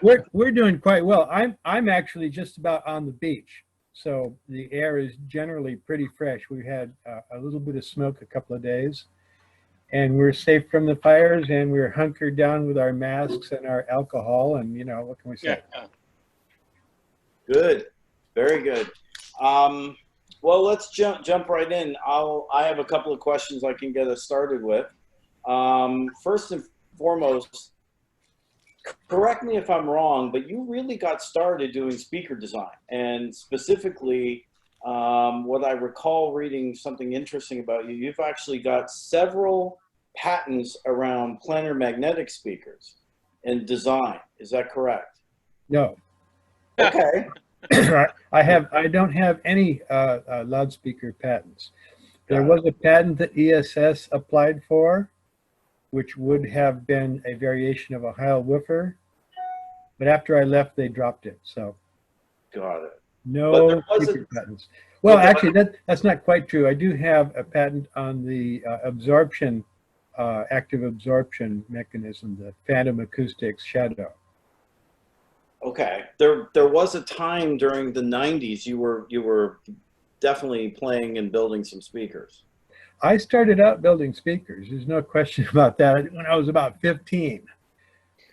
We're doing quite well. I'm actually just about on the beach, so the air is generally pretty fresh. We had a little bit of smoke a couple of days, and we're safe from the fires, and we're hunkered down with our masks and our alcohol, and what can we say? Good, very good. Well, let's jump right in. I have a couple of questions I can get us started with. First and foremost, correct me if I'm wrong, but you really got started doing speaker design, and specifically, what I recall reading something interesting about you, you've actually got several patents around planar magnetic speakers and design. Is that correct? No. Okay. I don't have any loudspeaker patents. There was a patent that ESS applied for, which would have been a variation of a Heil woofer, but after I left, they dropped it. So, got it. No speaker patents. Well, actually, that's not quite true. I do have a patent on the absorption, active absorption mechanism, the phantom acoustics shadow. Okay, there was a time during the 90s you were definitely playing and building some speakers. I started out building speakers. There's no question about that. When I was about 15.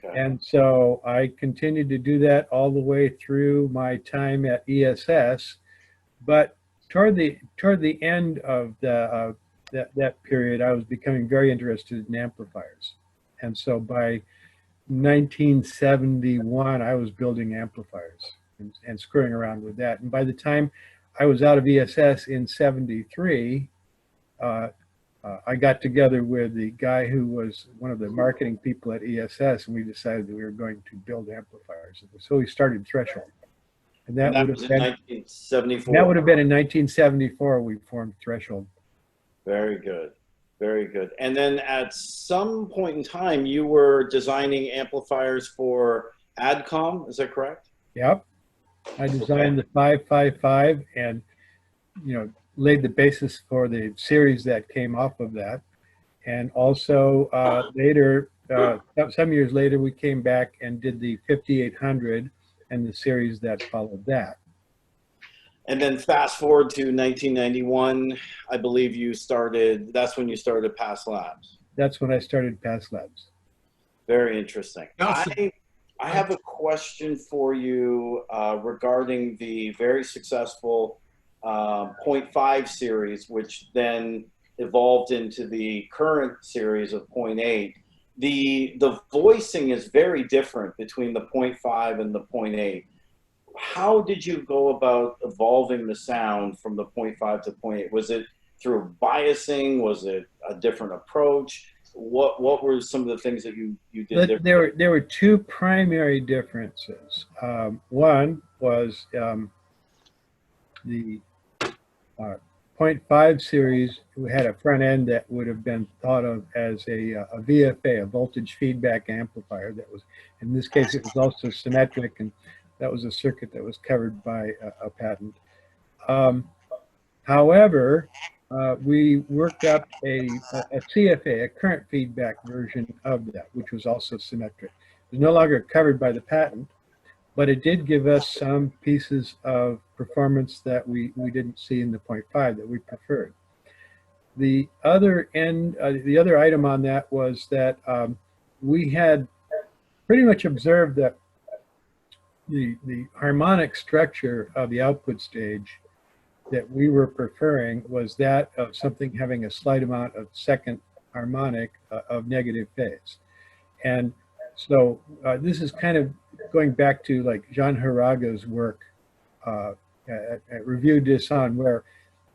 Okay. And so I continued to do that all the way through my time at ESS. But toward the end of that period, I was becoming very interested in amplifiers. And so by 1971, I was building amplifiers and screwing around with that. And by the time I was out of ESS in 73, I got together with the guy who was one of the marketing people at ESS, and we decided that we were going to build amplifiers. So we started Threshold. And that was in 1974. That would have been in 1974 we formed Threshold. Very good. Very good. And then at some point in time, you were designing amplifiers for AdCom, is that correct? Yep. I designed the 555 and, laid the basis for the series that came off of that. And also later, some years later, we came back and did the 5800 and the series that followed that. And then fast forward to 1991, I believe that's when you started Past Labs. That's when I started Past Labs. Very interesting. I have a question for you regarding the very successful 0.5 series, which then evolved into the current series of 0.8. The voicing is very different between the 0.5 and the 0.8. How did you go about evolving the sound from the 0.5 to 0.8? Was it through biasing? Was it a different approach? What were some of the things that you did? There were two primary differences. One was the 0.5 series had a front end that would have been thought of as a VFA, a voltage feedback amplifier. That was, in this case, it was also symmetric, and that was a circuit that was covered by a patent. However, we worked up a CFA, a current feedback version of that, which was also symmetric. It was no longer covered by the patent, but it did give us some pieces of performance that we didn't see in the 0.5 that we preferred. The other item on that was that we had pretty much observed that the harmonic structure of the output stage that we were preferring was that of something having a slight amount of second harmonic of negative phase. And so this is kind of going back to like Jean Haraga's work at Revue de Son, where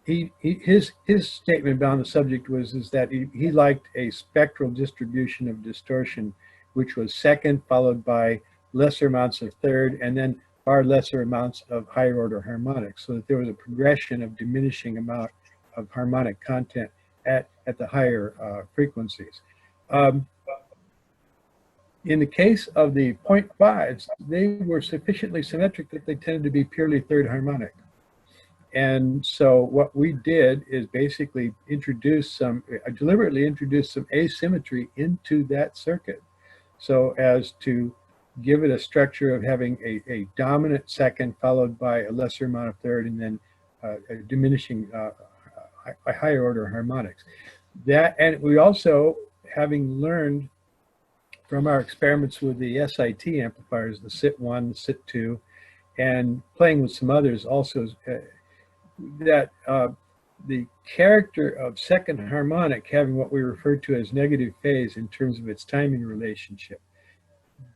his statement on the subject was that he liked a spectral distribution of distortion, which was second followed by lesser amounts of third, and then far lesser amounts of higher order harmonics, so that there was a progression of diminishing amount of harmonic content at the higher frequencies. In the case of the 0.5s, they were sufficiently symmetric that they tended to be purely third harmonic. And so what we did is basically deliberately introduce some asymmetry into that circuit, so as to give it a structure of having a dominant second followed by a lesser amount of third, and then a diminishing a higher order harmonics. That, and we also, having learned from our experiments with the SIT amplifiers, the SIT1, the SIT2, and playing with some others also, that the character of second harmonic having what we refer to as negative phase in terms of its timing relationship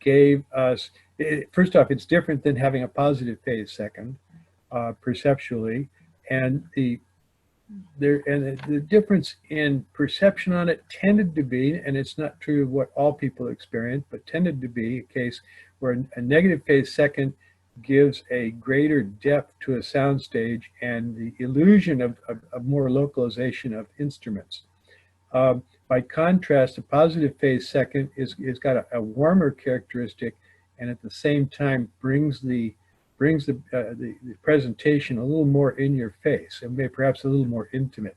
gave us, first off, it's different than having a positive phase second perceptually, and the difference in perception on it tended to be, and it's not true of what all people experience, but tended to be a case where a negative phase second gives a greater depth to a sound stage and the illusion of more localization of instruments. By contrast, a positive phase second is got a warmer characteristic, and at the same time brings the presentation a little more in your face, and maybe perhaps a little more intimate.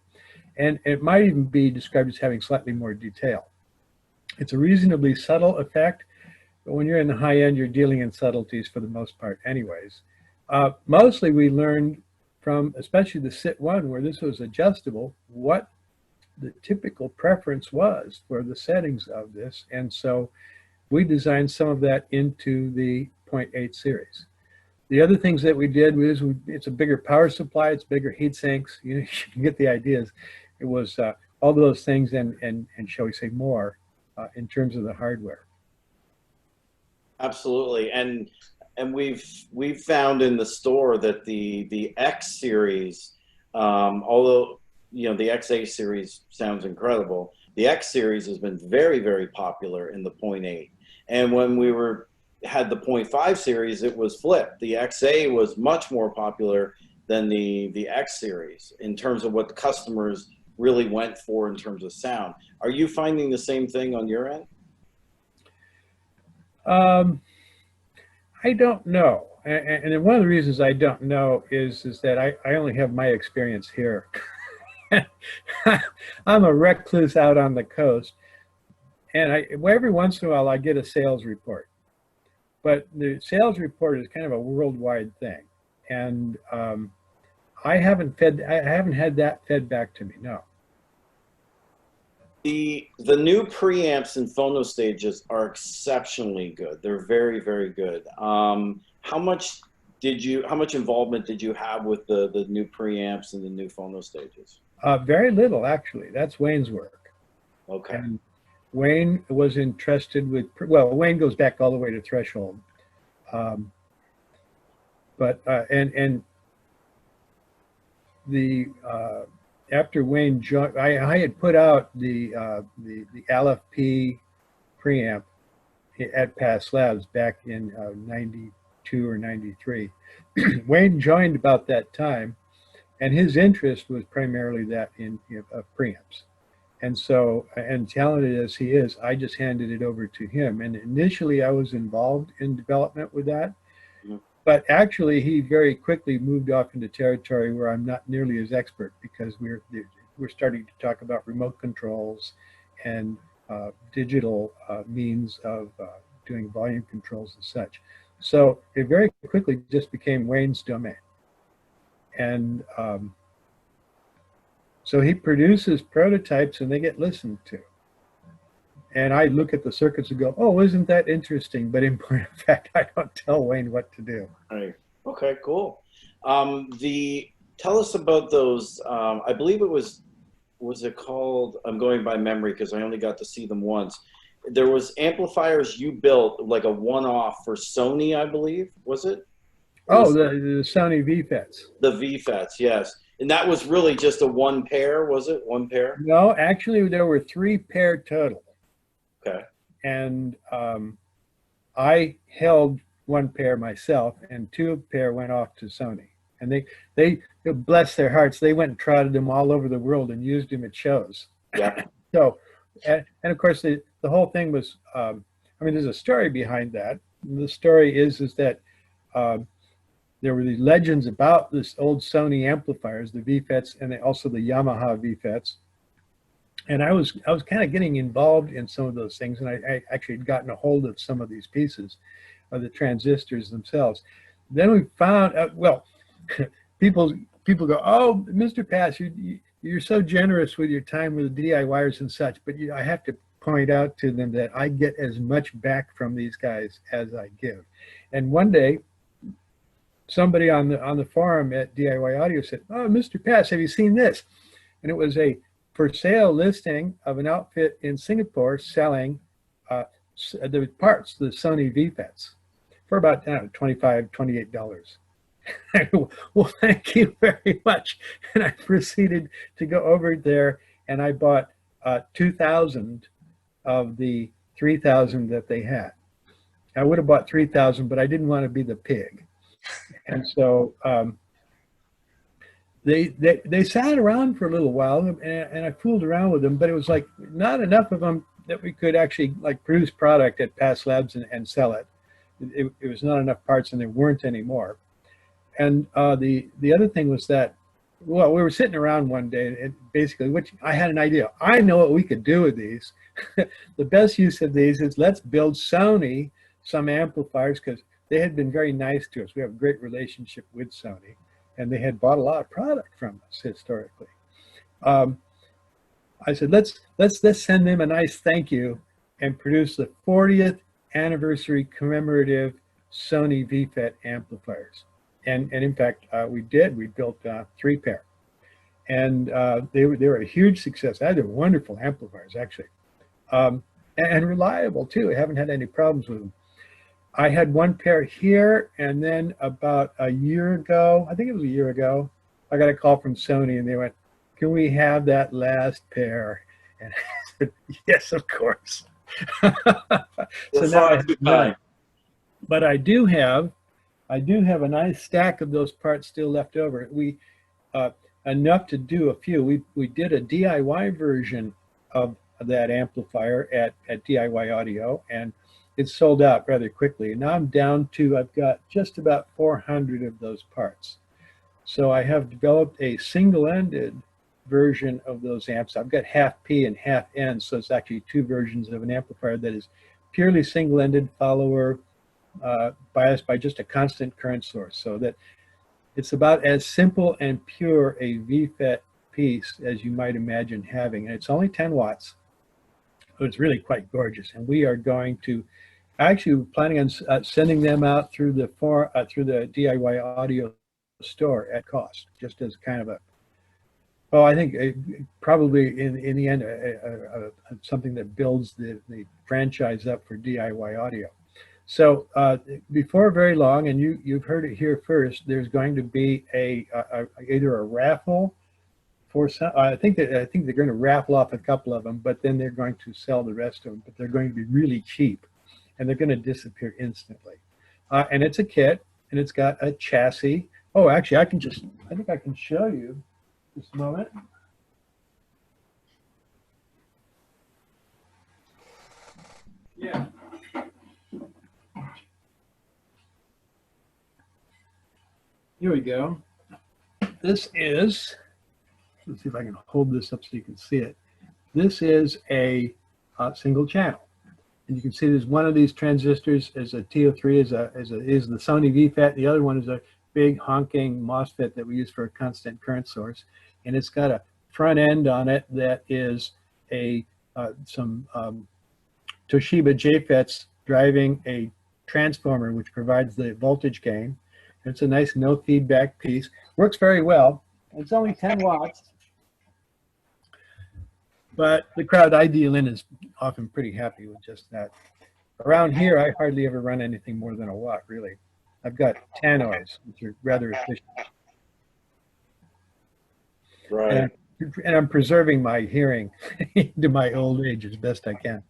And it might even be described as having slightly more detail. It's a reasonably subtle effect, but when you're in the high end, you're dealing in subtleties for the most part anyways. Mostly we learned from, especially the SIT1, where this was adjustable, what the typical preference was for the settings of this. And so we designed some of that into the 0.8 series. The other things that we did was, it's a bigger power supply, it's bigger heat sinks, you can get the ideas. It was all those things and shall we say more in terms of the hardware. Absolutely, and we've found in the store that the X series, although the XA series sounds incredible, the X series has been very, very popular in the 0.8. And when we had the 0.5 series, it was flipped. The XA was much more popular than the X series in terms of what the customers really went for in terms of sound. Are you finding the same thing on your end? I don't know. And one of the reasons I don't know is that I only have my experience here. I'm a recluse out on the coast, and every once in a while I get a sales report. But the sales report is kind of a worldwide thing, and I haven't had that fed back to me. No. The new preamps and phono stages are exceptionally good. They're very, very good. How much involvement did you have with the new preamps and the new phono stages? Very little, actually. That's Wayne's work. Okay. And Wayne was entrusted with, well, Wayne goes back all the way to Threshold. After Wayne joined, I had put out the LFP preamp at Past Labs back in 92 or 93. Wayne joined about that time, and his interest was primarily that of preamps. And so, and talented as he is, I just handed it over to him. And initially I was involved in development with that, but actually he very quickly moved off into territory where I'm not nearly as expert, because we're starting to talk about remote controls and digital means of doing volume controls and such. So it very quickly just became Wayne's domain. And so he produces prototypes and they get listened to. And I look at the circuits and go, oh, isn't that interesting? But in point of fact, I don't tell Wayne what to do. Right. Okay, cool. Tell us about those, I believe it was it called, I'm going by memory because I only got to see them once. There was amplifiers you built, like a one-off for Sony, I believe, was it? Oh, the Sony VFETs. The VFETs, yes. And that was really just a one pair, was it? One pair? No, actually there were 3 pair total. Okay. And I held 1 pair myself, and 2 pair went off to Sony. And they bless their hearts, they went and trotted them all over the world and used them at shows. Yeah. So, and of course the whole thing was, I mean, there's a story behind that. And the story is that there were these legends about this old Sony amplifiers, the VFETs, and also the Yamaha VFETs. And I was kind of getting involved in some of those things, and I actually had gotten a hold of some of these pieces. the transistors themselves. Then we found, well, people go, oh, Mr. Pass, you're so generous with your time with the DIYers and such, but I have to point out to them that I get as much back from these guys as I give. And one day, somebody on the forum at DIY Audio said, oh, Mr. Pass, have you seen this? And it was a for sale listing of an outfit in Singapore selling the parts, the Sony VFETs, for about $25, $28. Well, thank you very much. And I proceeded to go over there, and I bought 2,000 of the 3,000 that they had. I would have bought 3,000, but I didn't want to be the pig. And so they sat around for a little while, and I fooled around with them, but it was like not enough of them that we could actually like produce product at Pass Labs and sell it. It was not enough parts, and there weren't any more. And the other thing was that, well, we were sitting around one day, and basically, which I had an idea. I know what we could do with these. The best use of these is let's build Sony some amplifiers, because they had been very nice to us. We have a great relationship with Sony, and they had bought a lot of product from us historically. I said, let's send them a nice thank you and produce the 40th anniversary commemorative Sony VFET amplifiers. And in fact, we did. We built 3 pair, and they were a huge success. They're wonderful amplifiers, actually, and reliable too. I haven't had any problems with them. I had 1 pair here, and then about a year ago, I think it was a year ago, I got a call from Sony, and they went, "Can we have that last pair?" And I said, "Yes, of course." So now I have none. But I do have a nice stack of those parts still left over. We enough to do a few. We did a DIY version of that amplifier at DIY Audio, and it sold out rather quickly. And now I'm down to, I've got just about 400 of those parts. So I have developed a single-ended version of those amps. I've got half P and half N, so it's actually 2 versions of an amplifier that is purely single-ended, follower, biased by just a constant current source, so that it's about as simple and pure a VFET piece as you might imagine having. And it's only 10 watts. So it's really quite gorgeous. And we are going to actually planning on sending them out through the DIY Audio store at cost, just as kind of a, well, I think probably in the end something that builds the franchise up for DIY Audio. So before very long, and you've heard it here first, there's going to be either a raffle for some. I think they're going to raffle off a couple of them, but then they're going to sell the rest of them. But they're going to be really cheap, and they're going to disappear instantly. And it's a kit, and it's got a chassis. Oh, actually, I think I can show you. Just a moment. Yeah. Here we go. This is, let's see if I can hold this up so you can see it. This is a single channel. And you can see there's one of these transistors is a TO3, is the Sony VFET. The other one is a big honking MOSFET that we use for a constant current source. And it's got a front end on it that is some Toshiba JFETs driving a transformer which provides the voltage gain. It's a nice no feedback piece. Works very well. It's only 10 watts. But the crowd I deal in is often pretty happy with just that. Around here, I hardly ever run anything more than a watt, really. I've got tannoys, which are rather efficient. Right. And I'm preserving my hearing into my old age as best I can.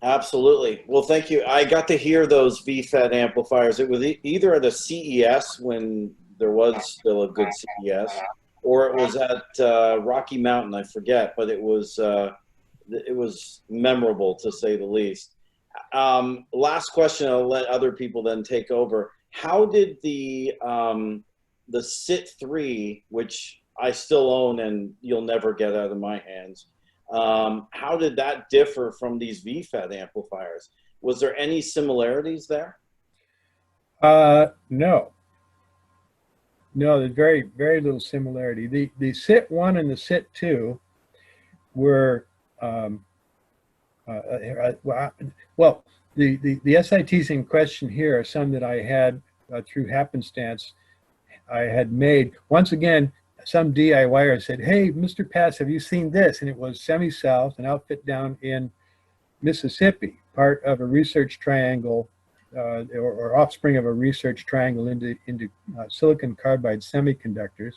Absolutely. Well, thank you. I got to hear those VFET amplifiers. It was either at a CES when there was still a good CES, or it was at Rocky Mountain. I forget, but it was memorable to say the least. Last question. I'll let other people then take over. How did the SIT3, which I still own and you'll never get out of my hands, how did that differ from these VFET amplifiers? Was there any similarities there? No. No, there's very, very little similarity. The SIT-1 and the SIT-2 were, well, the SITs in question here are some that I had through happenstance. I had made, once again, some DIYer said, "Hey, Mr. Pass, have you seen this?" And it was Semi-South, an outfit down in Mississippi, part of a research triangle, or offspring of a research triangle into silicon carbide semiconductors.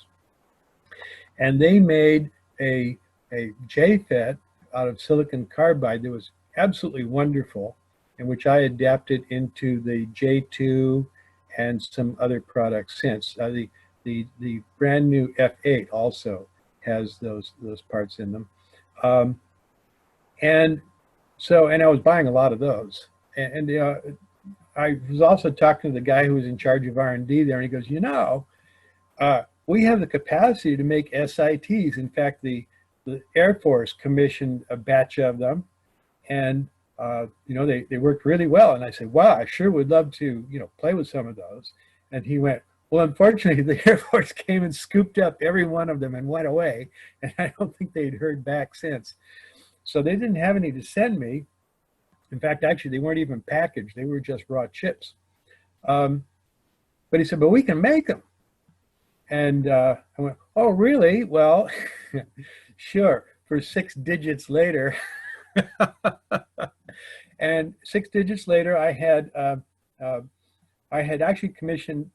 And they made a JFET out of silicon carbide that was absolutely wonderful, and which I adapted into the J2 and some other products since. The brand new F8 also has those parts in them. And I was buying a lot of those. And I was also talking to the guy who was in charge of R&D there, and he goes, we have the capacity to make SITs. In fact, the Air Force commissioned a batch of them, and they worked really well. And I said, wow, I sure would love to play with some of those. And he went, well, unfortunately, the Air Force came and scooped up every one of them and went away, and I don't think they'd heard back since. So they didn't have any to send me. In fact, actually, they weren't even packaged. They were just raw chips. But he said, but we can make them. And I went, oh, really? Well, sure, for 6 digits later. And 6 digits later, I had actually commissioned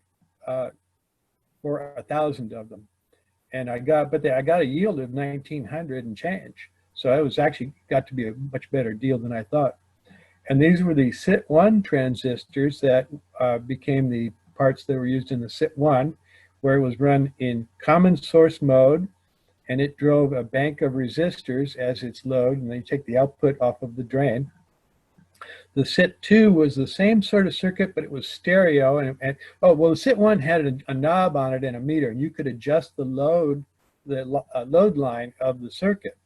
for 1,000 of them. And I got a yield of 1,900 and change. So it was actually got to be a much better deal than I thought. And these were the SIT-1 transistors that became the parts that were used in the SIT-1, where it was run in common source mode, and it drove a bank of resistors as its load, and they take the output off of the drain. The SIT-2 was the same sort of circuit, but it was stereo. The SIT-1 had a knob on it and a meter, and you could adjust the load line of the circuit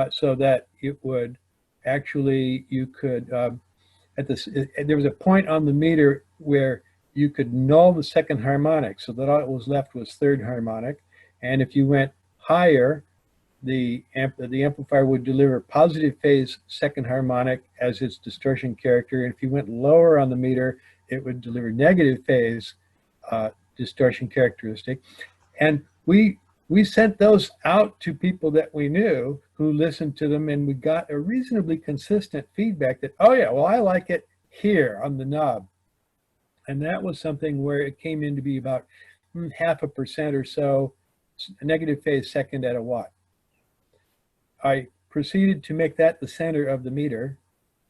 so that it would actually, you could, there was a point on the meter where you could null the second harmonic, so that all that was left was third harmonic. And if you went higher, the amplifier would deliver positive phase second harmonic as its distortion character. And if you went lower on the meter, it would deliver negative phase distortion characteristic. And we sent those out to people that we knew who listened to them, and we got a reasonably consistent feedback that, oh yeah, well, I like it here on the knob. And that was something where it came in to be about 0.5% or so negative phase second at a watt. I proceeded to make that the center of the meter,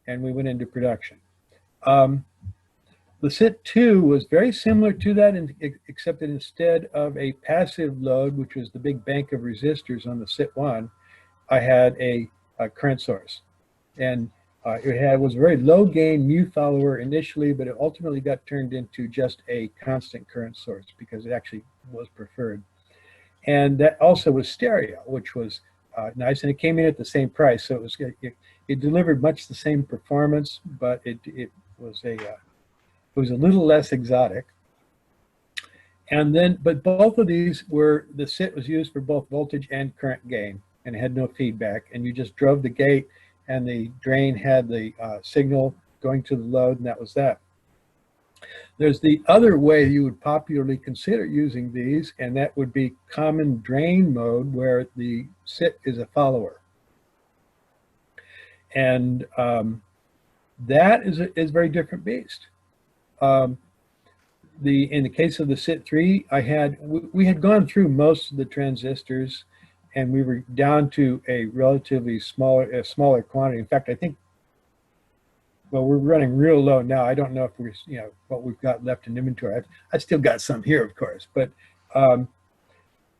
and we went into production. The SIT-2 was very similar to that, except that instead of a passive load, which was the big bank of resistors on the SIT-1, I had a current source. And it was a very low gain mu follower initially, but it ultimately got turned into just a constant current source because it actually was preferred. And that also was stereo, which was nice, and it came in at the same price. So it delivered much the same performance, but it was a little less exotic. And then, but both of these the SIT was used for both voltage and current gain, and it had no feedback. And you just drove the gate, and the drain had the signal going to the load, and that was that. There's the other way you would popularly consider using these, and that would be common drain mode, where the SIT is a follower. And that is a very different beast. In the case of the SIT-3, we had gone through most of the transistors, and we were down to a relatively smaller quantity. In fact, I think, well, we're running real low now. I don't know if we're, what we've got left in inventory. I still got some here, of course, but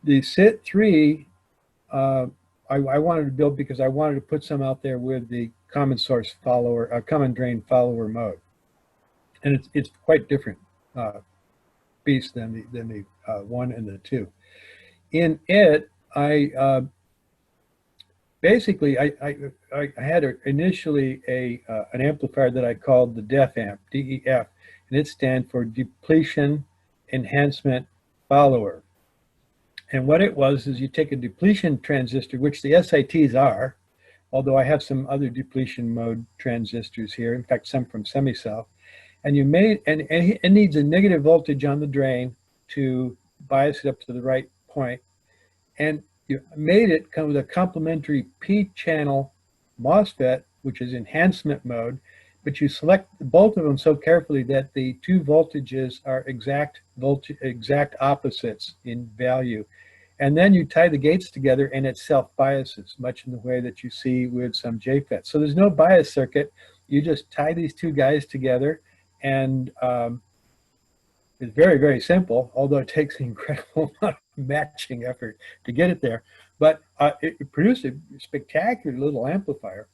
the SIT-3, I wanted to build because I wanted to put some out there with the common source follower, common drain follower mode, and it's quite different beast than the 1 and the 2. In it, I basically, I had initially an amplifier that I called the DEF amp, DEF, and it stands for Depletion Enhancement Follower. And what it was is you take a depletion transistor, which the SITs are, although I have some other depletion mode transistors here, in fact, some from Semi-Self, and you made, and it needs a negative voltage on the drain to bias it up to the right point. And you made it come with a complementary P-channel MOSFET, which is enhancement mode, but you select both of them so carefully that the two voltages are exact opposites in value. And then you tie the gates together and it self-biases, much in the way that you see with some JFETs. So there's no bias circuit. You just tie these two guys together, and it's very, very simple, although it takes an incredible amount of matching effort to get it there. But it produced a spectacular little amplifier.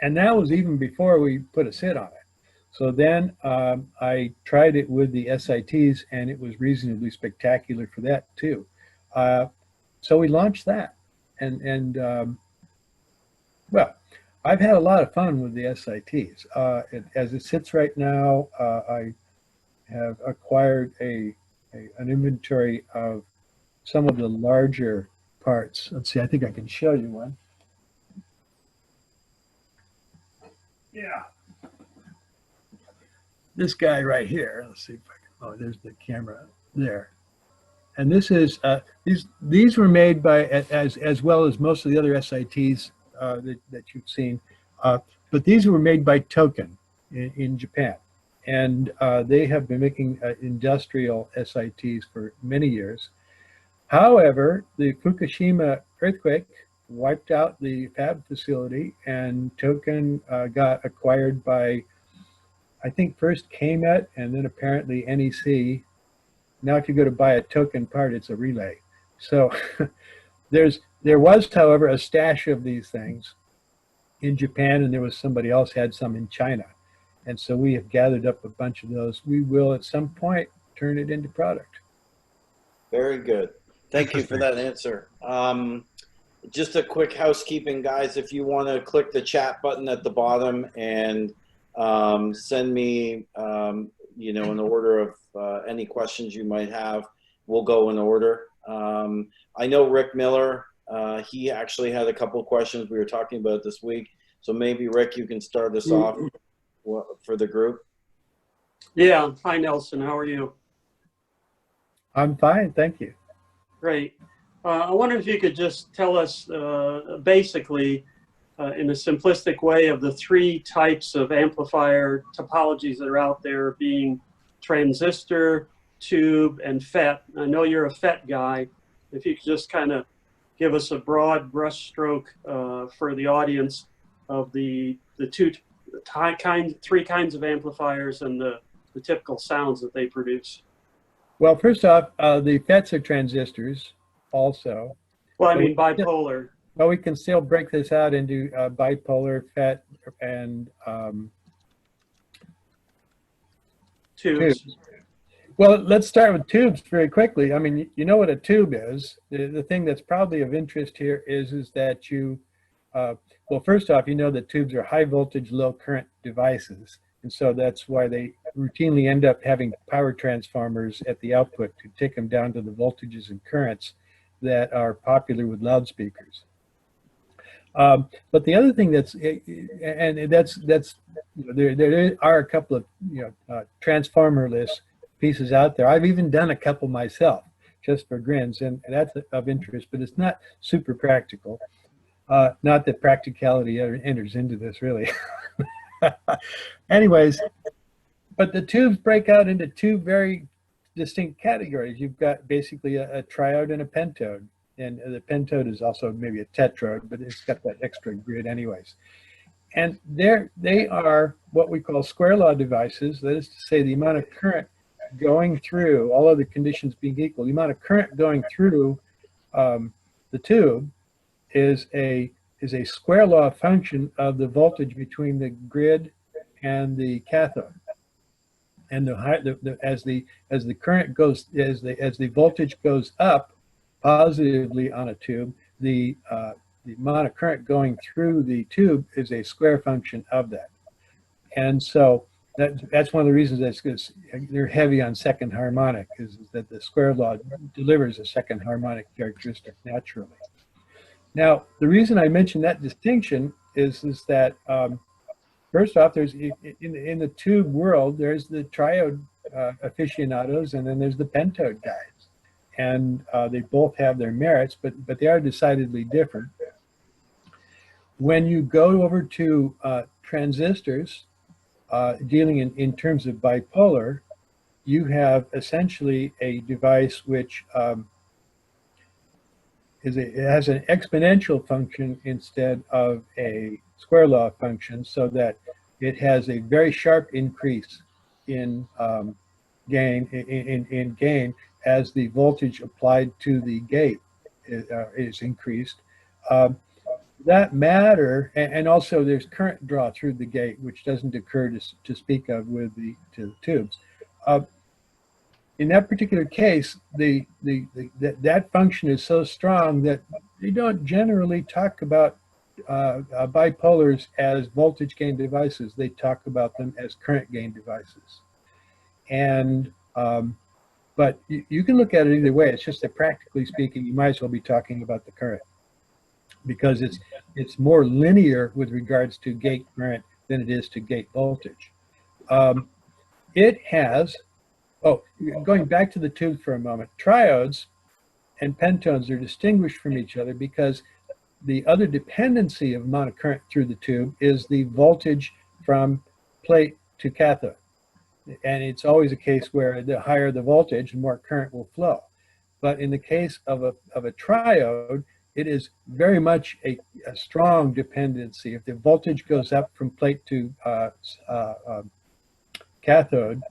And that was even before we put a SID on it. So then I tried it with the SITs, and it was reasonably spectacular for that too. So we launched that. And well, I've had a lot of fun with the SITs. As it sits right now, I have acquired an inventory of some of the larger parts. Let's see, I think I can show you one. Yeah. This guy right here, let's see if I can, oh, there's the camera there. And this is, these were made by, as well as most of the other SITs that you've seen, but these were made by Token in Japan. And they have been making industrial SITs for many years. However, the Fukushima earthquake wiped out the fab facility, and Token got acquired by, I think, first KMET and then apparently NEC. Now if you go to buy a Token part, it's a relay. So there was, however, a stash of these things in Japan, and there was somebody else had some in China. And so we have gathered up a bunch of those. We will at some point turn it into product. Very good. Thank you for that answer. Just a quick housekeeping, guys. If you want to click the chat button at the bottom and send me, you know, an order of any questions you might have, we'll go in order. I know Rick Miller, he actually had a couple of questions we were talking about this week. So maybe, Rick, you can start us off for the group. Yeah. Hi, Nelson. How are you? I'm fine, thank you. Great. I wonder if you could just tell us basically in a simplistic way of the three types of amplifier topologies that are out there, being transistor, tube, and FET. I know you're a FET guy. If you could just kind of give us a broad brushstroke for the audience of the three kinds of amplifiers and the typical sounds that they produce. Well, first off, the FETs are transistors also. Well, I mean bipolar. Well, we can still break this out into bipolar, FET, and Tubes. Well, let's start with tubes very quickly. I mean, you know what a tube is. The thing that's probably of interest here is that you, well, first off, you know that tubes are high voltage, low current devices. And so that's why they routinely end up having power transformers at the output to take them down to the voltages and currents that are popular with loudspeakers. But the other thing that's, and that's there are a couple of transformerless pieces out there. I've even done a couple myself just for grins, and that's of interest, but it's not super practical. Not that practicality ever enters into this, really. Anyways, but the tubes break out into two very distinct categories. You've got basically a triode and a pentode. And the pentode is also maybe a tetrode, but it's got that extra grid anyways. And they are what we call square law devices. That is to say, the amount of current going through, all other conditions being equal, the amount of current going through the tube is a square law function of the voltage between the grid and the cathode. And as the current goes, as the voltage goes up positively on a tube, the the amount of current going through the tube is a square function of that. And so that's one of the reasons that's because they're heavy on second harmonic, is that the square law delivers a second harmonic characteristic naturally. Now, the reason I mention that distinction is that first off, there's in the tube world, there's the triode aficionados, and then there's the pentode guys, and they both have their merits, but they are decidedly different. When you go over to transistors, dealing in terms of bipolar, you have essentially a device which it has an exponential function instead of a square law function, so that it has a very sharp increase in gain as the voltage applied to the gate is increased. That matter, and also there's current draw through the gate, which doesn't occur to speak of with the tubes. In that particular case, that function is so strong that they don't generally talk about bipolars as voltage gain devices. They talk about them as current gain devices. And but you can look at it either way. It's just that practically speaking, you might as well be talking about the current, because it's more linear with regards to gate current than it is to gate voltage. It has, going back to the tube for a moment, triodes and pentones are distinguished from each other because the other dependency of amount of current through the tube is the voltage from plate to cathode. And it's always a case where the higher the voltage, the more current will flow. But in the case of a triode, it is very much a strong dependency. If the voltage goes up from plate to cathode,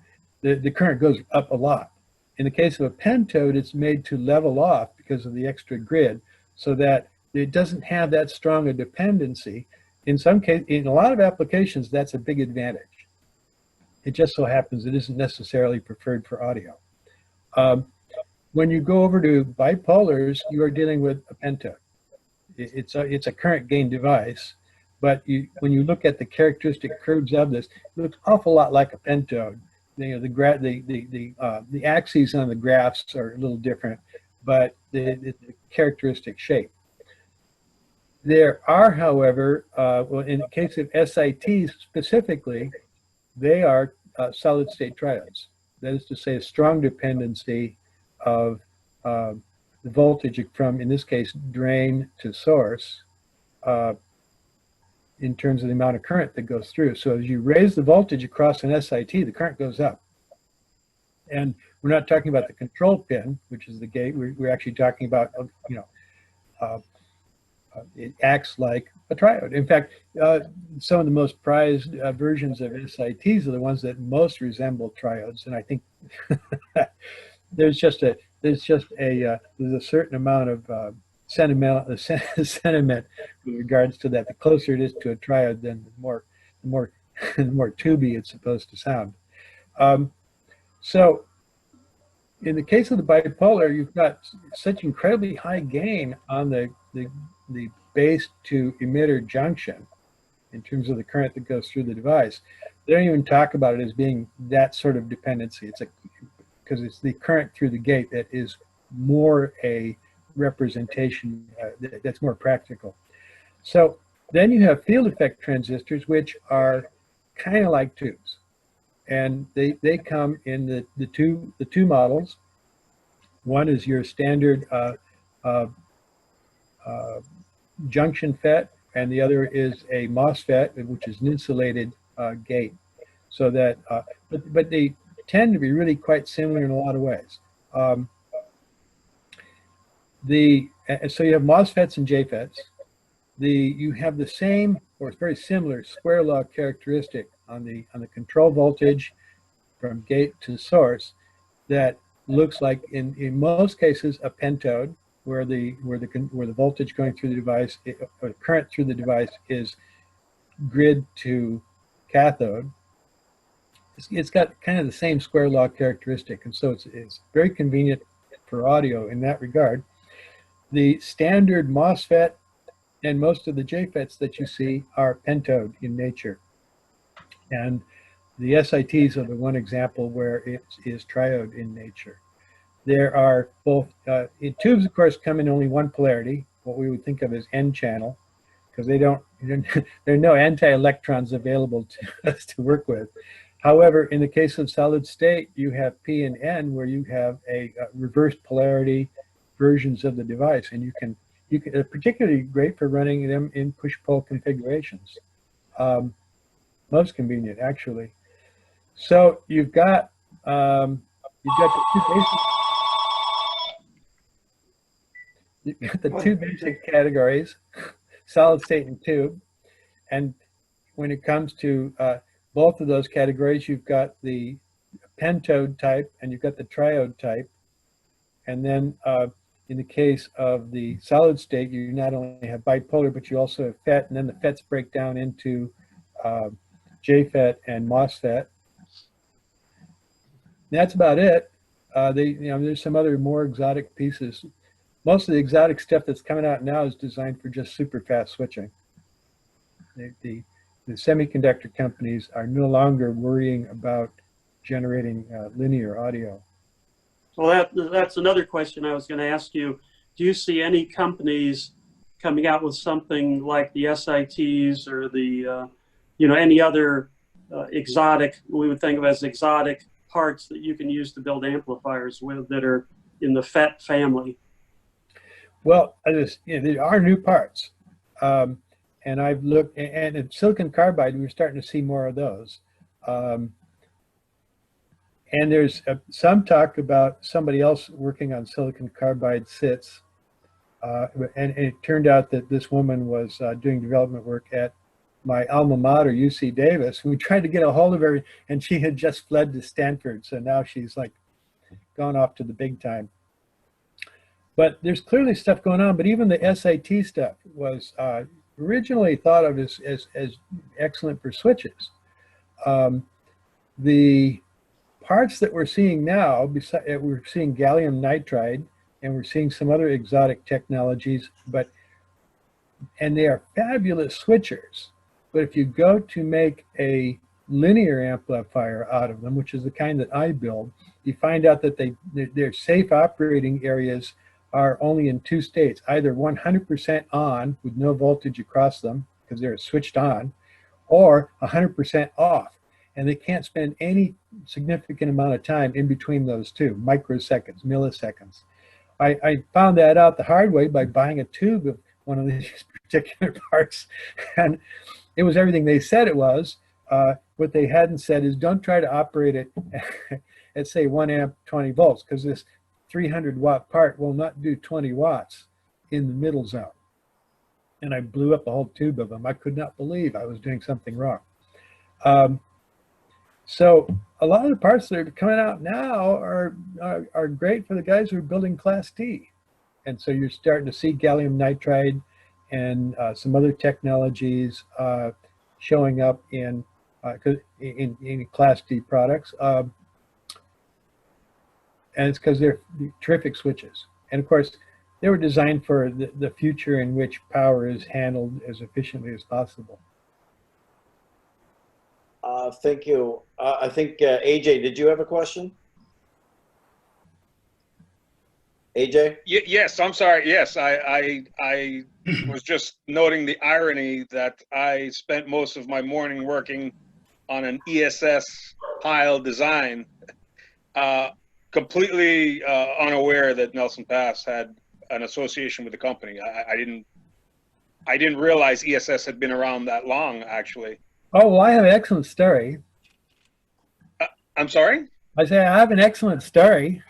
the current goes up a lot. In the case of a pentode, it's made to level off because of the extra grid, so that it doesn't have that strong a dependency. In some case, in a lot of applications, that's a big advantage. It just so happens it isn't necessarily preferred for audio. When you go over to bipolars, you are dealing with a pentode. It's a current gain device, but when you look at the characteristic curves of this, it looks an awful lot like a pentode. You know, the axes on the graphs are a little different, but the characteristic shape. There are, however, well, in the case of SITs specifically, they are solid state triodes. That is to say, a strong dependency of the voltage from, in this case, drain to source, in terms of the amount of current that goes through. So as you raise the voltage across an SIT, the current goes up. And we're not talking about the control pin, which is the gate. We're actually talking about, you know, it acts like a triode. In fact, some of the most prized versions of SITs are the ones that most resemble triodes. And I think there's a certain amount of sentiment with regards to that. The closer it is to a triode, then the more tubey it's supposed to sound. So in the case of the bipolar, you've got such incredibly high gain on the base to emitter junction in terms of the current that goes through the device. They don't even talk about it as being that sort of dependency. It's because it's the current through the gate that is more a representation that's more practical. So then you have field effect transistors, which are kind of like tubes, and they come in the two models. One is your standard junction FET, and the other is a MOSFET, which is an insulated gate. So that, but they tend to be really quite similar in a lot of ways. So you have MOSFETs and JFETs. You have the same, or it's very similar, square law characteristic on the control voltage from gate to source that looks like in most cases a pentode, where the voltage going through the device, or the current through the device, is grid to cathode. It's got kind of the same square law characteristic, and so it's very convenient for audio in that regard. The standard MOSFET and most of the JFETs that you see are pentode in nature. And the SITs are the one example where it is triode in nature. There are both, tubes, of course, come in only one polarity, what we would think of as N channel, because there are no anti-electrons available to us to work with. However, in the case of solid state, you have P and N, where you have a reverse polarity versions of the device, and you can particularly great for running them in push-pull configurations. Most convenient, actually. So you've got the two basic categories, solid state and tube. And when it comes to both of those categories, you've got the pentode type and you've got the triode type. And then in the case of the solid state, you not only have bipolar, but you also have FET, and then the FETs break down into JFET and MOSFET. That's about it. There's some other more exotic pieces. Most of the exotic stuff that's coming out now is designed for just super fast switching. The semiconductor companies are no longer worrying about generating linear audio. Well, that's another question I was going to ask you. Do you see any companies coming out with something like the SITs or the, any other exotic, we would think of as exotic parts that you can use to build amplifiers with that are in the FET family? Well, there are new parts. And I've looked, and in silicon carbide, we're starting to see more of those. And there's some talk about somebody else working on silicon carbide SITs. And it turned out that this woman was doing development work at my alma mater, UC Davis. We tried to get a hold of her, and she had just fled to Stanford. So now she's like gone off to the big time. But there's clearly stuff going on. But even the SIT stuff was originally thought of as excellent for switches. The parts that we're seeing now, we're seeing gallium nitride, and we're seeing some other exotic technologies, and they are fabulous switchers. But if you go to make a linear amplifier out of them, which is the kind that I build, you find out that their safe operating areas are only in two states, either 100% on with no voltage across them because they're switched on, or 100% off. And they can't spend any significant amount of time in between those two, microseconds, milliseconds. I found that out the hard way by buying a tube of one of these particular parts. And it was everything they said it was. What they hadn't said is don't try to operate it at say 1 amp, 20 volts, because this 300 watt part will not do 20 watts in the middle zone. And I blew up a whole tube of them. I could not believe I was doing something wrong. So a lot of the parts that are coming out now are great for the guys who are building Class D. And so you're starting to see gallium nitride and some other technologies showing up in Class D products. And it's because they're terrific switches. And of course, they were designed for the future in which power is handled as efficiently as possible. Thank you. I think, AJ, did you have a question? AJ? Yes, I'm sorry. Yes, I was just noting the irony that I spent most of my morning working on an ESS pile design, completely unaware that Nelson Pass had an association with the company. I didn't realize ESS had been around that long, actually. Oh, well, I have an excellent story. I'm sorry? I say I have an excellent story.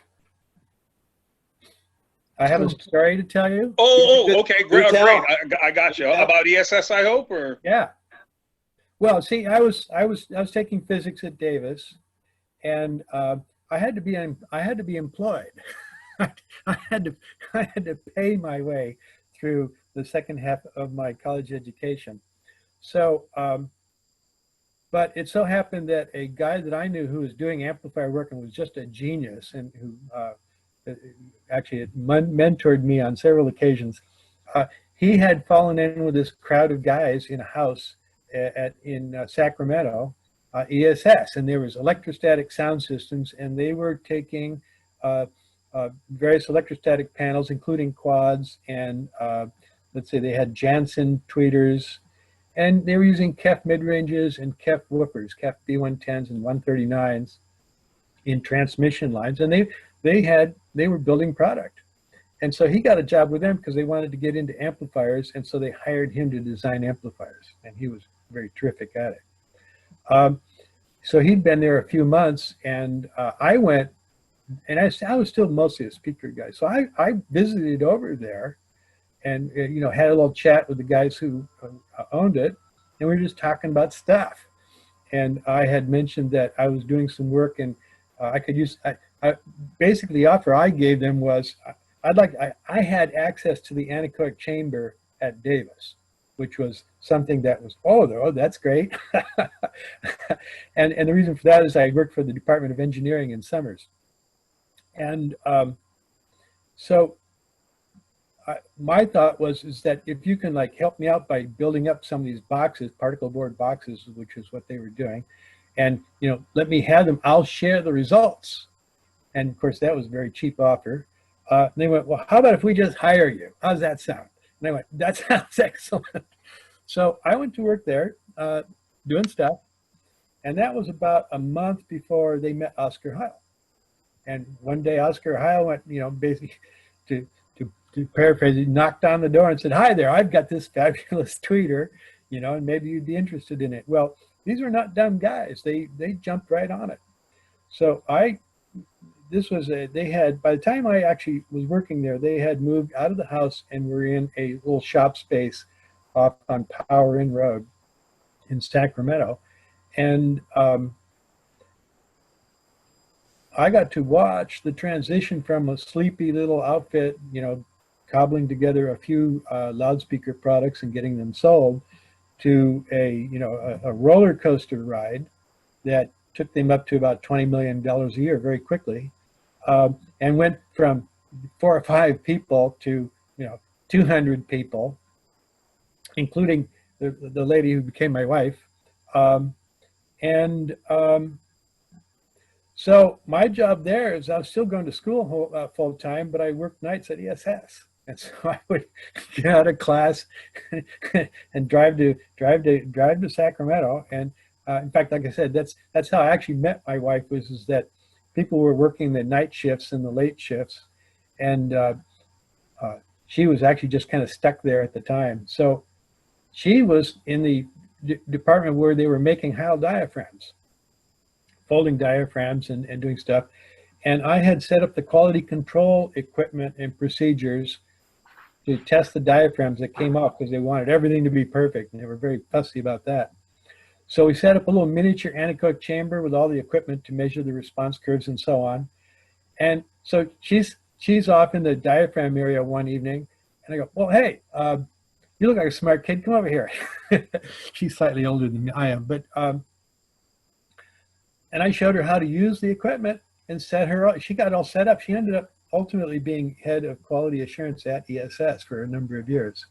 I have a story to tell you. Oh, okay, great. Great. I got you. About ESS, I hope, or Yeah. Well, see, I was taking physics at Davis, and I had to be employed. I had to pay my way through the second half of my college education. So, but it so happened that a guy that I knew who was doing amplifier work and was just a genius, and who actually mentored me on several occasions, he had fallen in with this crowd of guys in a house in Sacramento, ESS, and there was electrostatic sound systems, and they were taking various electrostatic panels, including quads, and let's say they had Janssen tweeters, and they were using KEF mid-ranges and KEF whoopers, KEF B110s and 139s in transmission lines, and they were building product. And so he got a job with them because they wanted to get into amplifiers, and so they hired him to design amplifiers, and he was very terrific at it. So he'd been there a few months, and I went, and I was still mostly a speaker guy. So I visited over there and, had a little chat with the guys who owned it, and we were just talking about stuff. And I had mentioned that I was doing some work, and I could use, basically the offer I gave them was, I had access to the anechoic chamber at Davis, which was something that was, that's great. and the reason for that is I worked for the Department of Engineering in Summers. And so my thought is that if you can help me out by building up some of these boxes, particle board boxes, which is what they were doing, and let me have them, I'll share the results. And of course that was a very cheap offer. They went, well, how about if we just hire you? How's that sound? And I went, that sounds excellent. So I went to work there doing stuff. And that was about a month before they met Oscar Heil. And one day Oscar Heil went, basically to paraphrase, he knocked on the door and said, hi there, I've got this fabulous tweeter, and maybe you'd be interested in it. Well, these were not dumb guys. They jumped right on it. So by the time I actually was working there, they had moved out of the house and were in a little shop space off on Power Inn Road in Sacramento. And I got to watch the transition from a sleepy little outfit, cobbling together a few loudspeaker products and getting them sold, to a roller coaster ride that took them up to about $20 million a year very quickly, and went from 4 or 5 people to 200 people, including the lady who became my wife. So my job there is I was still going to school full time, but I worked nights at ESS. And so I would get out of class and drive to Sacramento. And in fact, like I said, that's how I actually met my wife, is that people were working the night shifts and the late shifts. And she was actually just kind of stuck there at the time. So she was in the department where they were making Heil diaphragms, folding diaphragms and doing stuff. And I had set up the quality control equipment and procedures to test the diaphragms that came off, because they wanted everything to be perfect, and they were very fussy about that. So we set up a little miniature anechoic chamber with all the equipment to measure the response curves and so on. And so she's off in the diaphragm area one evening, and I go, well, hey, you look like a smart kid, come over here. She's slightly older than I am, but and I showed her how to use the equipment and set her up. She got all set up. She ended up ultimately being head of quality assurance at ESS for a number of years.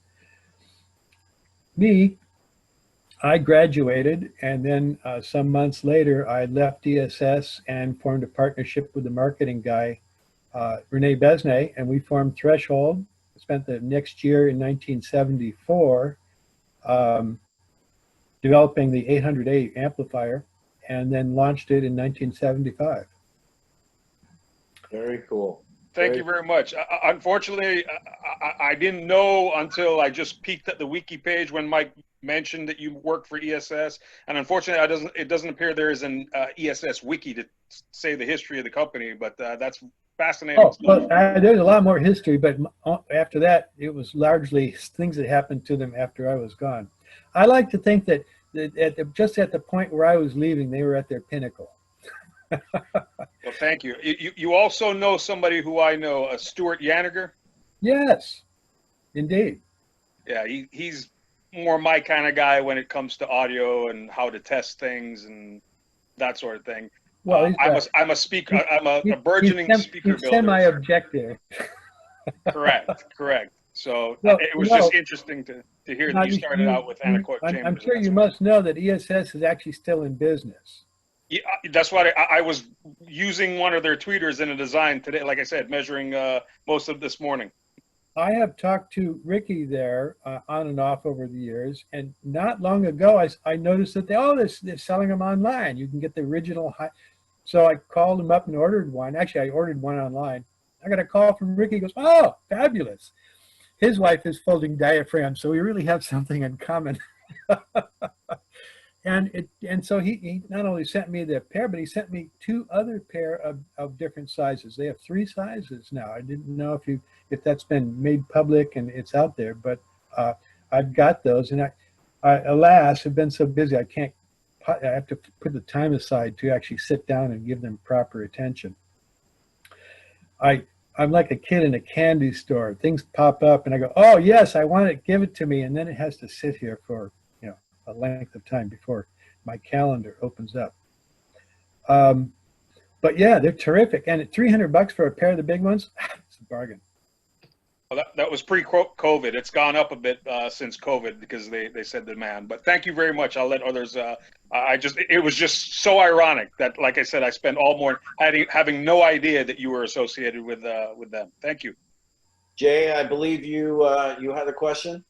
I graduated, and then some months later, I left ESS and formed a partnership with the marketing guy, Rene Besnay, and we formed Threshold. Spent the next year in 1974 developing the 800A amplifier, and then launched it in 1975. Very cool. Thank you very much. Unfortunately, I didn't know until I just peeked at the wiki page when Mike mentioned that you worked for ESS. And unfortunately, it doesn't appear there is an ESS wiki to say the history of the company, but that's fascinating. Oh, well, there's a lot more history, but after that, it was largely things that happened to them after I was gone. I like to think that just at the point where I was leaving, they were at their pinnacle. Well, thank you. You also know somebody who I know, Stuart Yaniger? Yes, indeed. Yeah, he's more my kind of guy when it comes to audio and how to test things and that sort of thing. Well, I'm a speaker. I'm a burgeoning speaker builder. Semi-objective. Correct. So Well, it was no. just interesting to hear Now, that you started out with anechoic I'm chambers. sure you must know that ESS is actually still in business. Yeah, that's what I was using one of their tweeters in a design today. Like I said, measuring most of this morning. I have talked to Ricky there on and off over the years, and not long ago I noticed that they're selling them online. You can get the original high. So I called him up and ordered one. Actually, I ordered one online. I got a call from Ricky. He goes, "Oh, fabulous!" His wife is folding diaphragm, so we really have something in common. And so he not only sent me the pair, but he sent me two other pair of different sizes. They have three sizes now. I didn't know if that's been made public and it's out there, but I've got those, and I alas have been so busy I have to put the time aside to actually sit down and give them proper attention. I'm like a kid in a candy store. Things pop up and I go, "Oh yes, I want it, give it to me," and then it has to sit here for a length of time before my calendar opens up. But yeah, they're terrific, and at $300 for a pair of the big ones, it's a bargain. Well, that was pre-COVID. It's gone up a bit since COVID because they said demand. But thank you very much. I'll let others. It was just so ironic that, like I said, I spent all morning having no idea that you were associated with them. Thank you. Jay, I believe you had a question.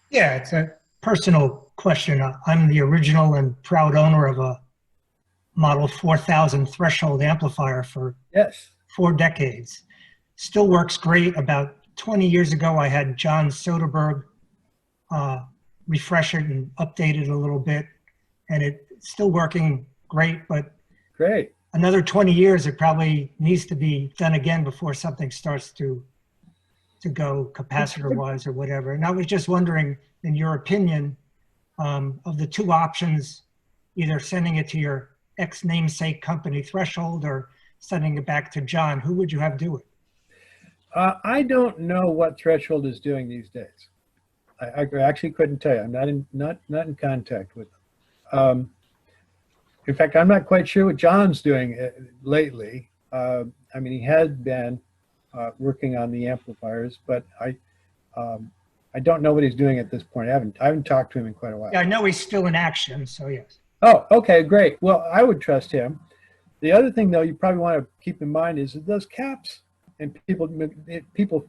Yeah, it's a personal question. I'm the original and proud owner of a Model 4000 threshold amplifier for Yes. 4 decades. Still works great. About 20 years ago, I had John Soderberg refresh it and update it a little bit, and it's still working great, but Great. another 20 years, it probably needs to be done again before something starts to go capacitor-wise or whatever. And I was just wondering, in your opinion, of the two options, either sending it to your ex-namesake company Threshold or sending it back to John, who would you have do it? I don't know what Threshold is doing these days. I actually couldn't tell you. I'm not in contact with them. In fact, I'm not quite sure what John's doing lately. I mean, he had been working on the amplifiers, but I don't know what he's doing at this point. I haven't talked to him in quite a while. Yeah, I know he's still in action, so yes. Oh, okay, great. Well, I would trust him. The other thing, though, you probably want to keep in mind is that those caps, and people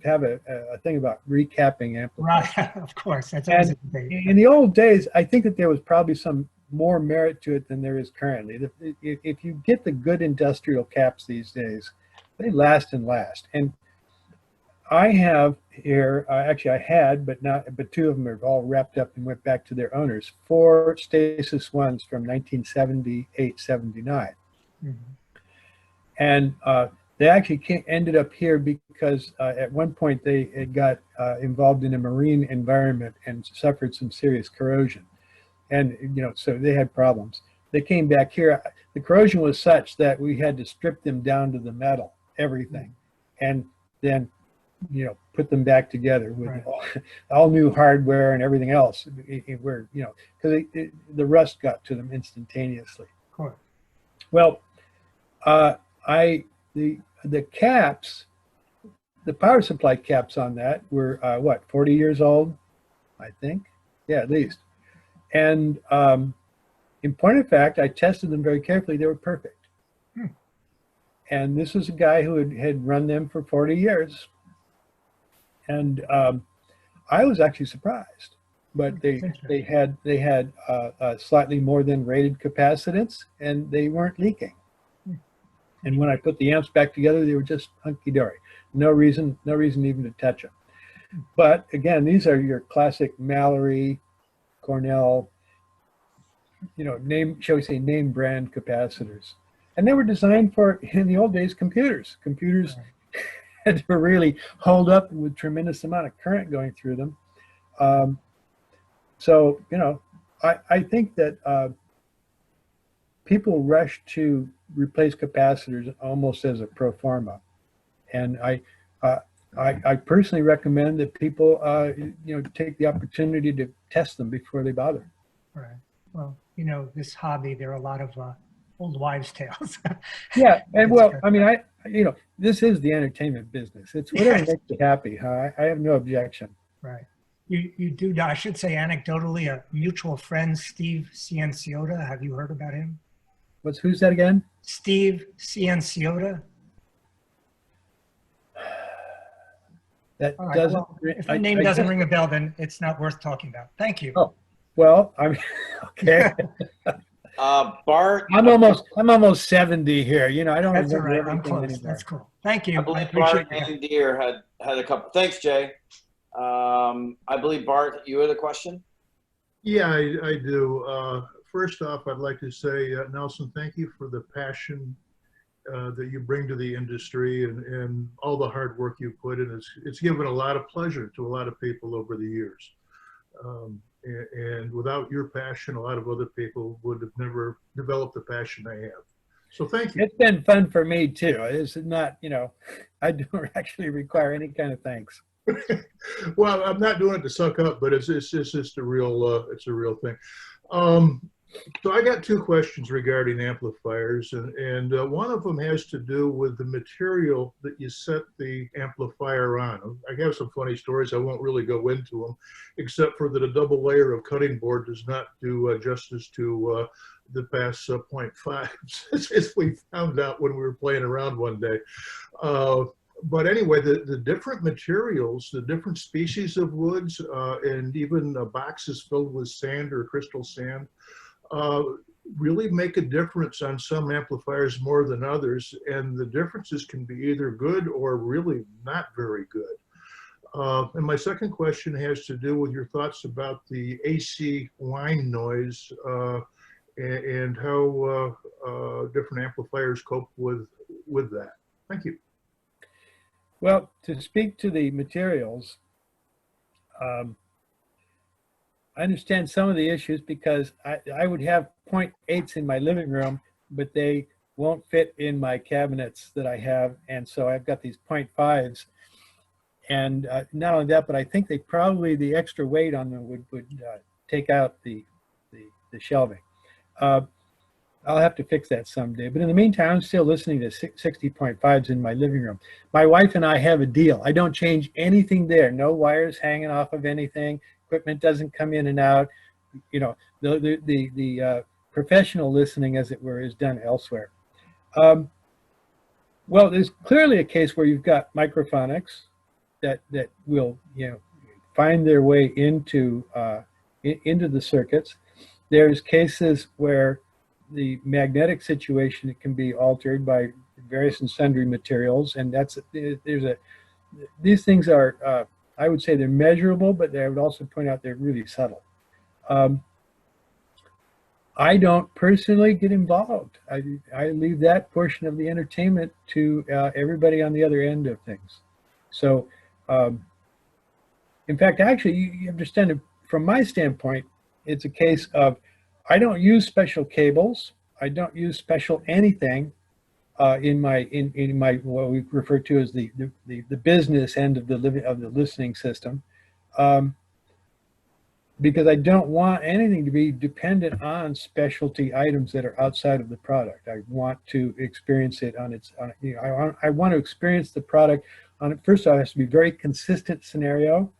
have a thing about recapping amplifiers. Right, of course. That's always a debate. In the old days, I think that there was probably some more merit to it than there is currently. If you get the good industrial caps these days, they last and last. And I have here, actually I had, but two of them are all wrapped up and went back to their owners, 4 Stasis 1s from 1978, 79. Mm-hmm. And they actually ended up here because at one point they had got involved in a marine environment and suffered some serious corrosion. And, so they had problems. They came back here. The corrosion was such that we had to strip them down to the metal, everything. And then, put them back together with right. all new hardware and everything else. Because the rust got to them instantaneously. Of course. Well, the caps, the power supply caps on that were 40 years old, I think. Yeah, at least. And in point of fact, I tested them very carefully. They were perfect. And this was a guy who had run them for 40 years. And I was actually surprised. But they had slightly more than rated capacitance, and they weren't leaking. And when I put the amps back together, they were just hunky-dory. No reason even to touch them. But again, these are your classic Mallory, Cornell, shall we say, name brand capacitors. And they were designed for, in the old days, computers. Computers had to really hold up with tremendous amount of current going through them. So, I think that people rush to replace capacitors almost as a pro forma. And I personally recommend that people, take the opportunity to test them before they bother. Right. Well, this hobby, there are a lot of old wives' tales. Yeah, and well, I mean, this is the entertainment business. It's whatever Yes. makes you happy. Huh? I have no objection. Right. You do, I should say anecdotally, a mutual friend, Steve Cianciota. Have you heard about him? Who's that again? Steve Cianciota. That All right. doesn't. Well, if the name doesn't ring a bell, then it's not worth talking about. Thank you. Oh, well, I mean, okay. Bart, I'm almost 70 here. I don't That's all remember right. I'm everything close. anymore. That's cool. Thank you. I I believe appreciate Bart it. and Deere had a couple. Thanks, Jay. I believe Bart, you had a question. Yeah, I do. First off, I'd like to say, Nelson, thank you for the passion that you bring to the industry and all the hard work you put in. It's given a lot of pleasure to a lot of people over the years. And without your passion, a lot of other people would have never developed the passion I have. So thank you. It's been fun for me too. It's not, I don't actually require any kind of thanks. Well, I'm not doing it to suck up, but it's just a real it's a real thing. So I got two questions regarding amplifiers, and one of them has to do with the material that you set the amplifier on. I have some funny stories. I won't really go into them, except for that a double layer of cutting board does not do justice to the past 0.5, as we found out when we were playing around one day. But anyway, the different materials, the different species of woods, and even boxes filled with sand or crystal sand, really make a difference on some amplifiers more than others. And the differences can be either good or really not very good. And my second question has to do with your thoughts about the AC line noise and how different amplifiers cope with that. Thank you. Well, to speak to the materials, I understand some of the issues because I would have 0.8s in my living room, but they won't fit in my cabinets that I have. And so I've got these 0.5s. And not only that, but I think the extra weight on them would take out the shelving. I'll have to fix that someday. But in the meantime, I'm still listening to 60.5s in my living room. My wife and I have a deal. I don't change anything there. No wires hanging off of anything. Equipment doesn't come in and out. The professional listening, as it were, is done elsewhere. Well, there's clearly a case where you've got microphonics that will find their way into the circuits. There's cases where the magnetic situation, it can be altered by various and sundry materials, and these things are I would say they're measurable, but I would also point out they're really subtle. I don't personally get involved. I leave that portion of the entertainment to everybody on the other end of things. So in fact, actually, you understand, from my standpoint, it's a case of I don't use special cables. I don't use special anything in my what we refer to as the business end of the listening system, because I don't want anything to be dependent on specialty items that are outside of the product. I want to experience it on its own. I want to experience the product on it. First of all, it has to be a very consistent scenario.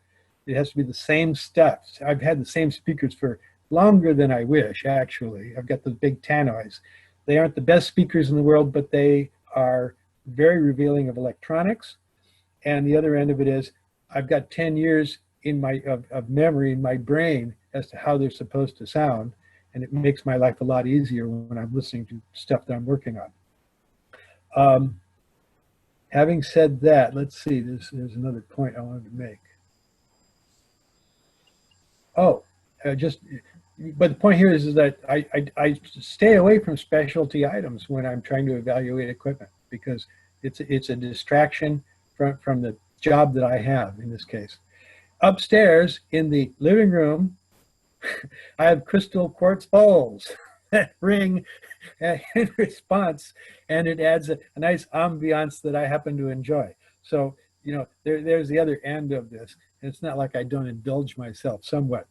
It has to be the same stuff. I've had the same speakers for longer than I wish, actually. I've got the big tannoys. They aren't the best speakers in the world, but they are very revealing of electronics. And the other end of it is I've got 10 years of memory in my brain as to how they're supposed to sound. And it makes my life a lot easier when I'm listening to stuff that I'm working on. Having said that, let's see, there's another point I wanted to make. But the point here is that I stay away from specialty items when I'm trying to evaluate equipment, because it's a distraction from the job that I have in this case. Upstairs in the living room, I have crystal quartz bowls that ring in response, and it adds a nice ambiance that I happen to enjoy. So, there's the other end of this. And it's not like I don't indulge myself somewhat.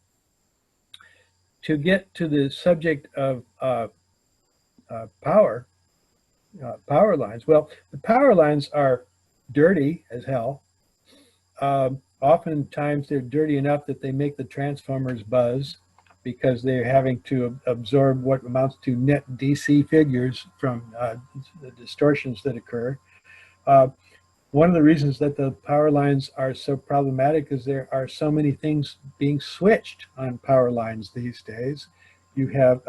To get to the subject of power, power lines. Well, the power lines are dirty as hell. Oftentimes they're dirty enough that they make the transformers buzz because they're having to absorb what amounts to net DC figures from the distortions that occur. One of the reasons that the power lines are so problematic is there are so many things being switched on power lines these days. You have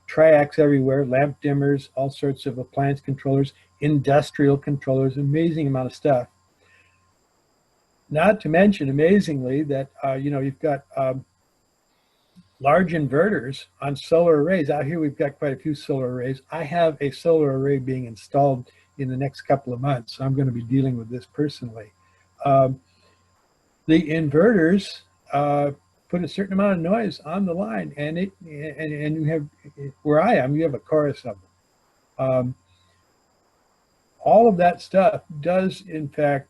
triacs everywhere, lamp dimmers, all sorts of appliance controllers, industrial controllers, amazing amount of stuff. Not to mention, amazingly, that you've got large inverters on solar arrays. Out here, we've got quite a few solar arrays. I have a solar array being installed in the next couple of months, so I'm going to be dealing with this personally. The inverters put a certain amount of noise on the line, and you have, where I am, you have a chorus of them. All of that stuff does, in fact,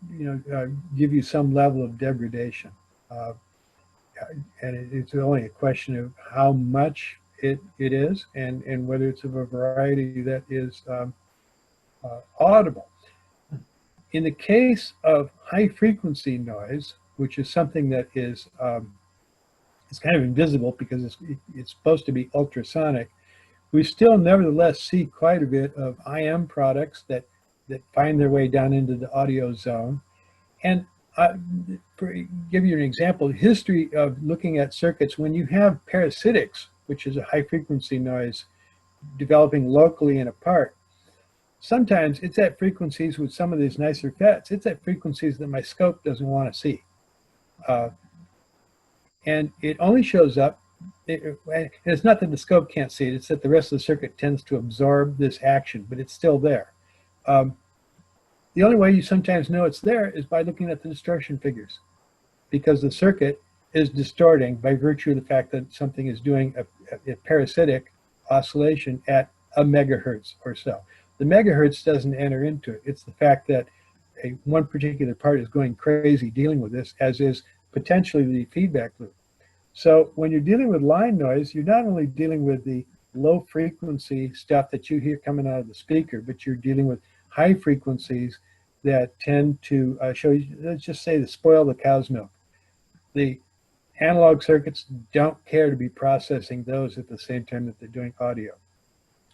give you some level of degradation. And it's only a question of how much it is and whether it's of a variety that is audible. In the case of high frequency noise, which is something that is it's kind of invisible because it's supposed to be ultrasonic, we still nevertheless see quite a bit of IM products that find their way down into the audio zone. And give you an example, history of looking at circuits, when you have parasitics, which is a high frequency noise developing locally in a part, sometimes it's at frequencies with some of these nicer FETs. It's at frequencies that my scope doesn't want to see. And it only shows up, and it's not that the scope can't see it, it's that the rest of the circuit tends to absorb this action, but it's still there. The only way you sometimes know it's there is by looking at the distortion figures, because the circuit is distorting by virtue of the fact that something is doing a parasitic oscillation at a megahertz or so. The megahertz doesn't enter into it. It's the fact that one particular part is going crazy dealing with this, as is potentially the feedback loop. So when you're dealing with line noise, you're not only dealing with the low frequency stuff that you hear coming out of the speaker, but you're dealing with high frequencies that tend to show you, let's just say, to spoil the cow's milk. The analog circuits don't care to be processing those at the same time that they're doing audio.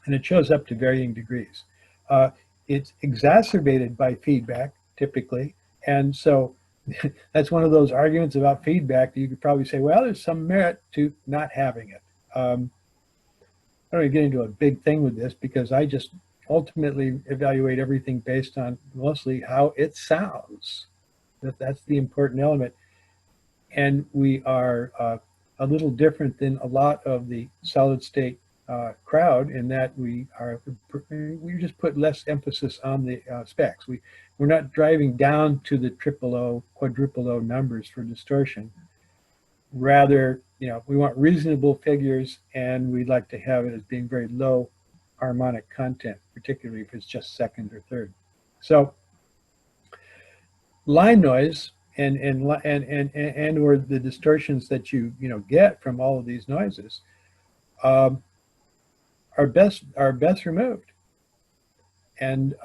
And it shows up to varying degrees. It's exacerbated by feedback, typically. And so that's one of those arguments about feedback that you could probably say, well, there's some merit to not having it. I don't want to get into a big thing with this because I just ultimately evaluate everything based on mostly how it sounds. That's the important element. And we are a little different than a lot of the solid state crowd in that we just put less emphasis on the specs. We're not driving down to the triple O, quadruple O numbers for distortion. Rather, we want reasonable figures, and we'd like to have it as being very low harmonic content, particularly if it's just second or third. So line noise and or the distortions that you get from all of these noises are best removed. And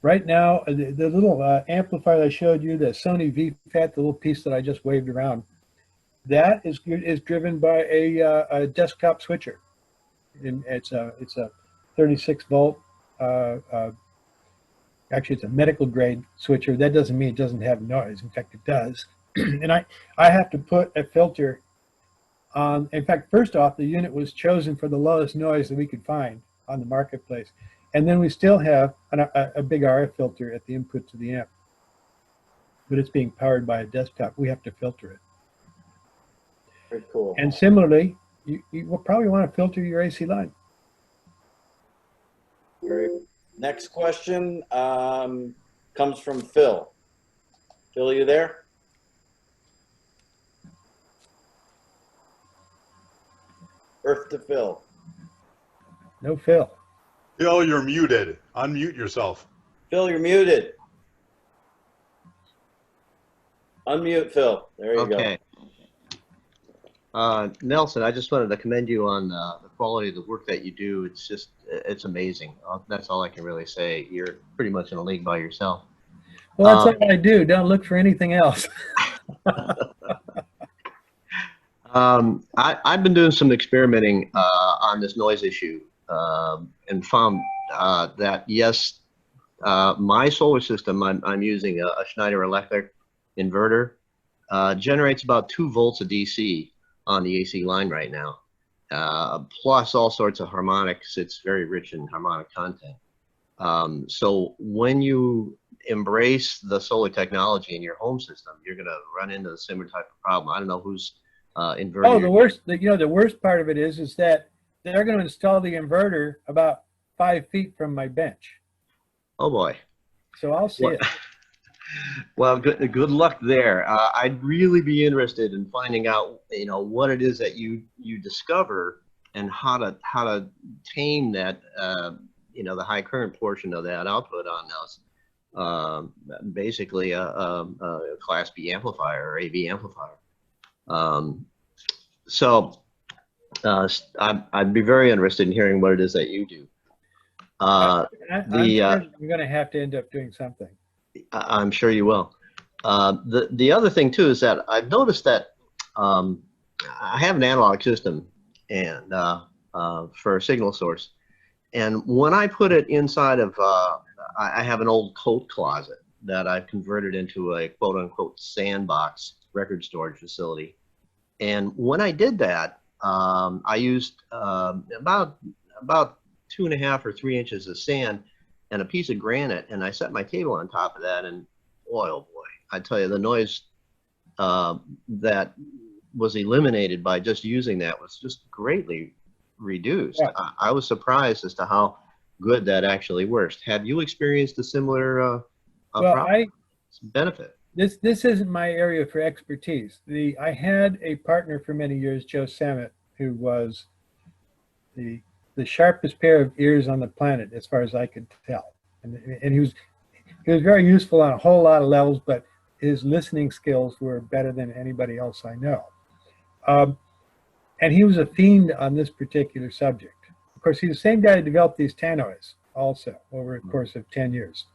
right now, the little amplifier I showed you, the Sony VFAT, the little piece that I just waved around, that is driven by a desktop switcher. And it's a 36 volt. Actually, it's a medical grade switcher. That doesn't mean it doesn't have noise. In fact, it does. And I have to put a filter on. In fact, first off, the unit was chosen for the lowest noise that we could find on the marketplace. And then we still have a big RF filter at the input to the amp. But it's being powered by a desktop. We have to filter it. Very cool. And similarly, you will probably want to filter your AC line. Great. Next question comes from Phil. Phil, you there? Earth to Phil. No Phil. Phil, you're muted. Unmute yourself. Phil, you're muted. Unmute Phil. There you go. Nelson, I just wanted to commend you on the quality of the work that you do. It's amazing. That's all I can really say. You're pretty much in a league by yourself. Well, that's all I do. Don't look for anything else. I've been doing some experimenting on this noise issue and found that, yes, my solar system, I'm using a Schneider Electric inverter, generates about 2 volts of DC on the AC line right now, plus all sorts of harmonics. It's very rich in harmonic content. So when you embrace the solar technology in your home system, you're going to run into a similar type of problem. I don't know whose inverter. Oh, the worst part of it is that they're going to install the inverter about 5 feet from my bench. Oh boy. So I'll see it. Well, good luck there. I'd really be interested in finding out, what it is that you discover and how to tame that, the high current portion of that output on those, basically a Class B amplifier or AV amplifier. So I'd be very interested in hearing what it is that you do. I'm going to have to end up doing something. I'm sure you will. The other thing too is that I've noticed that I have an analog system and for a signal source, and when I put it inside of, I have an old coat closet that I've converted into a quote unquote sandbox record storage facility. And when I did that, I used about 2.5 or 3 inches of sand and a piece of granite, and I set my table on top of that, and boy, oh boy, I tell you, the noise that was eliminated by just using that was just greatly reduced. Yeah. I was surprised as to how good that actually works. Have you experienced a similar benefit? This isn't my area for expertise. I had a partner for many years, Joe Sammet, who was the sharpest pair of ears on the planet, as far as I could tell. And he was very useful on a whole lot of levels, but his listening skills were better than anybody else I know. And he was a fiend on this particular subject. Of course, he's the same guy who developed these tannoys also over the course of 10 years,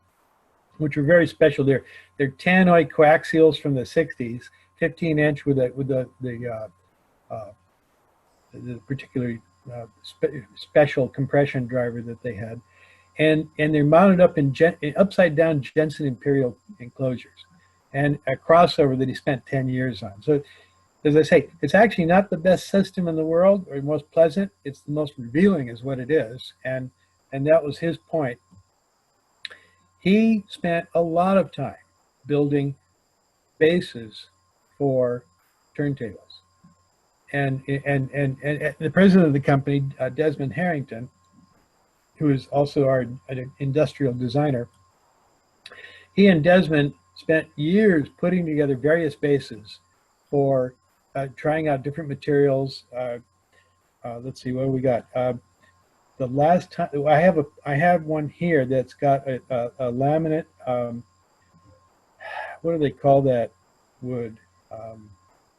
which were very special. They're tannoy coaxials from the 60s, 15-inch with the particular special compression driver that they had, and they're mounted up in upside down Jensen Imperial enclosures, and a crossover that he spent 10 years on. So, as I say, it's actually not the best system in the world or most pleasant. It's the most revealing, is what it is, and that was his point. He spent a lot of time building bases for turntables. And the president of the company, Desmond Harrington, who is also our industrial designer, he and Desmond spent years putting together various bases for trying out different materials. Let's see, what do we got? The last time I have one here that's got a laminate. What do they call that wood?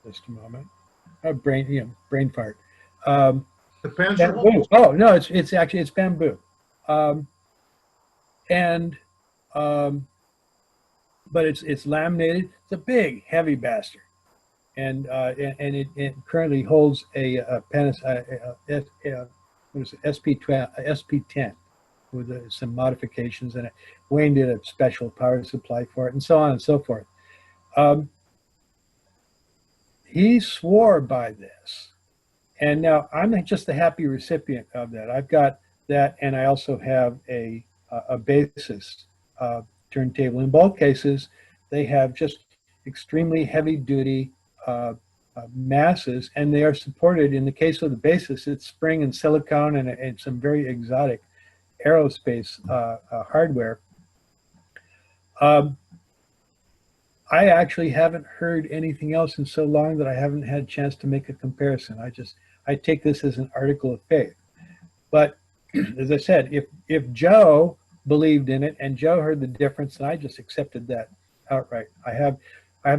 Just a moment. Brain fart. The bamboo. Oh no, it's bamboo, but it's laminated. It's a big, heavy bastard, and it currently holds a SP10 with some modifications in it. Wayne did a special power supply for it, and so on and so forth. He swore by this, and now I'm not just the happy recipient of that. I've got that, and I also have a basis turntable. In both cases, they have just extremely heavy-duty masses, and they are supported. In the case of the basis, it's spring and silicone and some very exotic aerospace hardware. I actually haven't heard anything else in so long that I haven't had a chance to make a comparison. I take this as an article of faith. But as I said, if Joe believed in it and Joe heard the difference, then I just accepted that outright. I have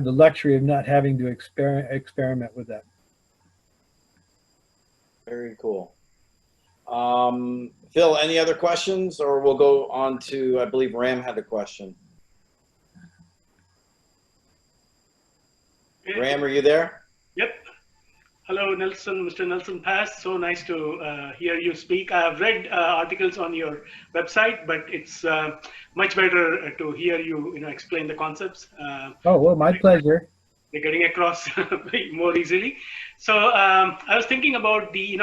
the luxury of not having to experiment with that. Very cool. Phil, any other questions, or we'll go on to, I believe Ram had a question. Ram, are you there? Yep. Hello, Nelson, Mr. Nelson Pass. So nice to hear you speak. I have read articles on your website, but it's much better to hear you, explain the concepts. Oh, well, my pleasure. They're getting across more easily. So I was thinking about the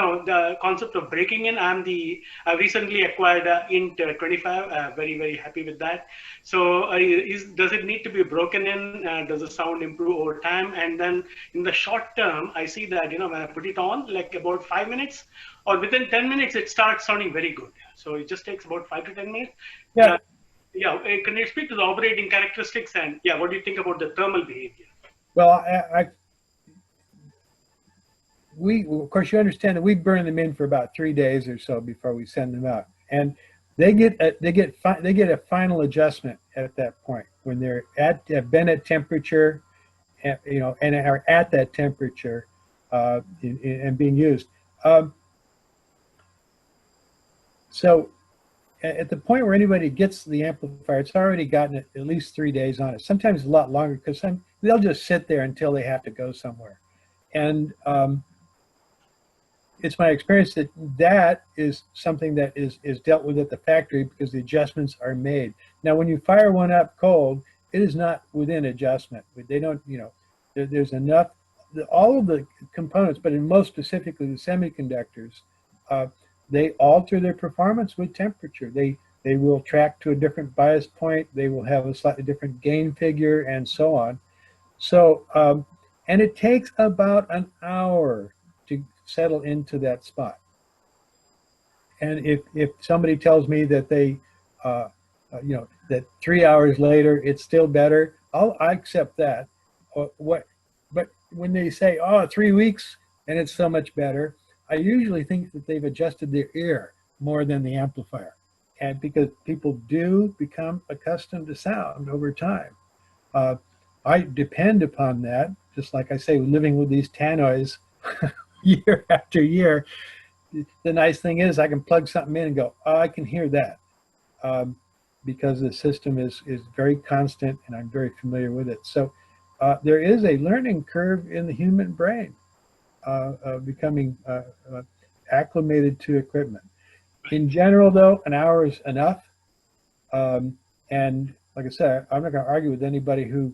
concept of breaking in. I recently acquired int 25. Very, very happy with that. So does it need to be broken in? Does the sound improve over time? And then in the short term, I see that when I put it on, like about 5 minutes, or within 10 minutes, it starts sounding very good. So it just takes about 5 to 10 minutes. Yeah. Yeah. Can you speak to the operating characteristics, and what do you think about the thermal behavior? Well, of course, you understand that we burn them in for about 3 days or so before we send them out, and they get a final adjustment at that point when they're have been at temperature, and are at that temperature and being used. So at the point where anybody gets the amplifier, it's already gotten at least 3 days on it. Sometimes a lot longer, because they'll just sit there until they have to go somewhere. And it's my experience that that is something that is dealt with at the factory because the adjustments are made. Now, when you fire one up cold, it is not within adjustment. They don't, there's enough, all of the components, but in most specifically the semiconductors, they alter their performance with temperature. They will track to a different bias point. They will have a slightly different gain figure and so on. So, and it takes about an hour to settle into that spot. And if somebody tells me that they, that 3 hours later it's still better, I accept that. But when they say, 3 weeks and it's so much better, I usually think that they've adjusted their ear more than the amplifier. And because people do become accustomed to sound over time. I depend upon that, just like I say, living with these tannoys year after year. The nice thing is I can plug something in and go, I can hear that, because the system is very constant and I'm very familiar with it. So there is a learning curve in the human brain, becoming acclimated to equipment. In general, though, an hour is enough. And like I said, I'm not going to argue with anybody who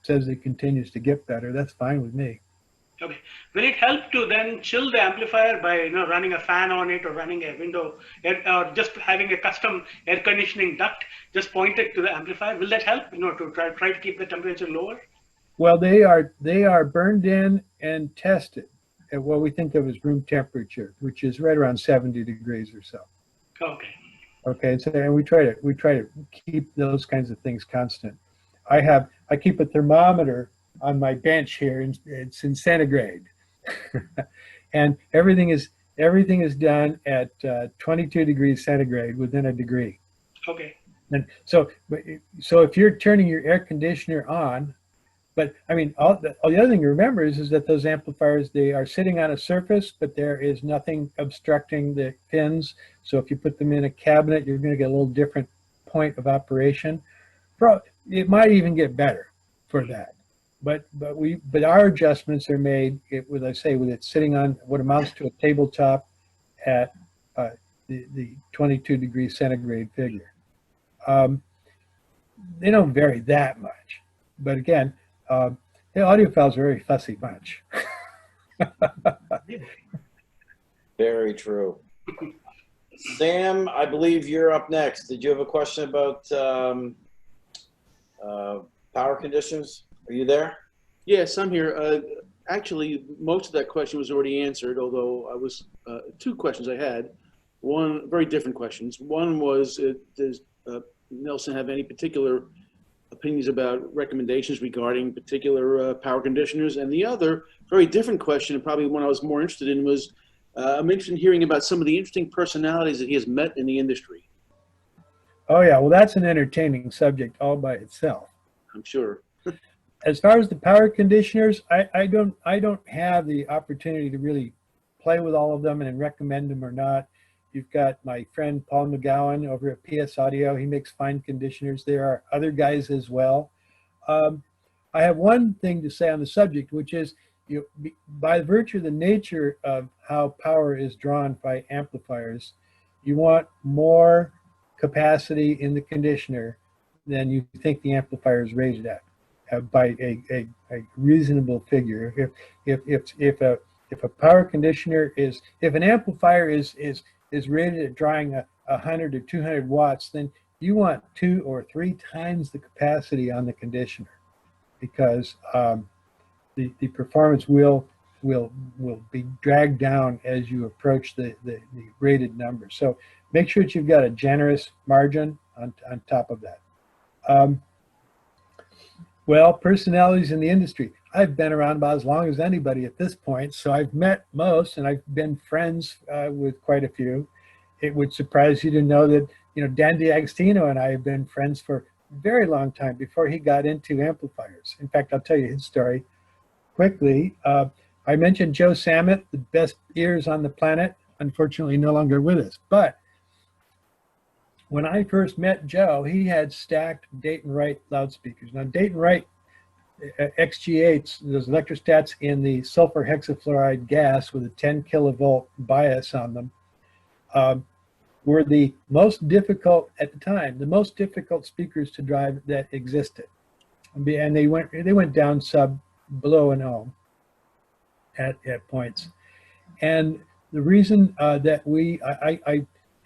says it continues to get better. That's fine with me. Okay. Will it help to then chill the amplifier by running a fan on it, or running a window, or just having a custom air conditioning duct just pointed to the amplifier? Will that help to try to keep the temperature lower? Well, they are burned in and tested at what we think of as room temperature, which is right around 70 degrees or so. Okay. Okay, so and we try to keep those kinds of things constant. I keep a thermometer on my bench here, and it's in centigrade, and everything is done at 22 degrees centigrade within a degree. Okay. And so if you're turning your air conditioner on, but I mean, all the other thing to remember is that those amplifiers, they are sitting on a surface, but there is nothing obstructing the pins. So if you put them in a cabinet, you're going to get a little different point of operation. It might even get better for that. But our adjustments are made with it sitting on what amounts to a tabletop at the 22 degrees centigrade figure. They don't vary that much, but again, the audiophiles are a very fussy bunch. Very true. Sam, I believe you're up next. Did you have a question about power conditions? Are you there? Yes, I'm here. Actually, most of that question was already answered, although I was two questions I had. One, very different questions. One was, does Nelson have any particular opinions about recommendations regarding particular power conditioners? And the other, very different question, and probably one I was more interested in, was I'm interested in hearing about some of the interesting personalities that he has met in the industry. Oh yeah, well that's an entertaining subject all by itself. I'm sure. As far as the power conditioners, I don't have the opportunity to really play with all of them and recommend them or not. You've got my friend Paul McGowan over at PS Audio. He makes fine conditioners. There are other guys as well. I have one thing to say on the subject, which is, by virtue of the nature of how power is drawn by amplifiers, you want more capacity in the conditioner than you think the amplifier is rated at, by a reasonable figure. If a power conditioner is, if an amplifier is rated at drawing 100 or 200 watts, then you want 2 or 3 times the capacity on the conditioner, because the performance will be dragged down as you approach the rated number. So make sure that you've got a generous margin on top of that. Well, personalities in the industry. I've been around about as long as anybody at this point, so I've met most, and I've been friends with quite a few. It would surprise you to know that, Dan DiAgostino and I have been friends for a very long time before he got into amplifiers. In fact, I'll tell you his story quickly. I mentioned Joe Sammet, the best ears on the planet, unfortunately no longer with us. But when I first met Joe, he had stacked Dayton Wright loudspeakers. Now, Dayton Wright XG8s, those electrostats in the sulfur hexafluoride gas with a 10 kilovolt bias on them, were the most difficult at the time, the most difficult speakers to drive that existed. And they went down below an ohm at points. And the reason that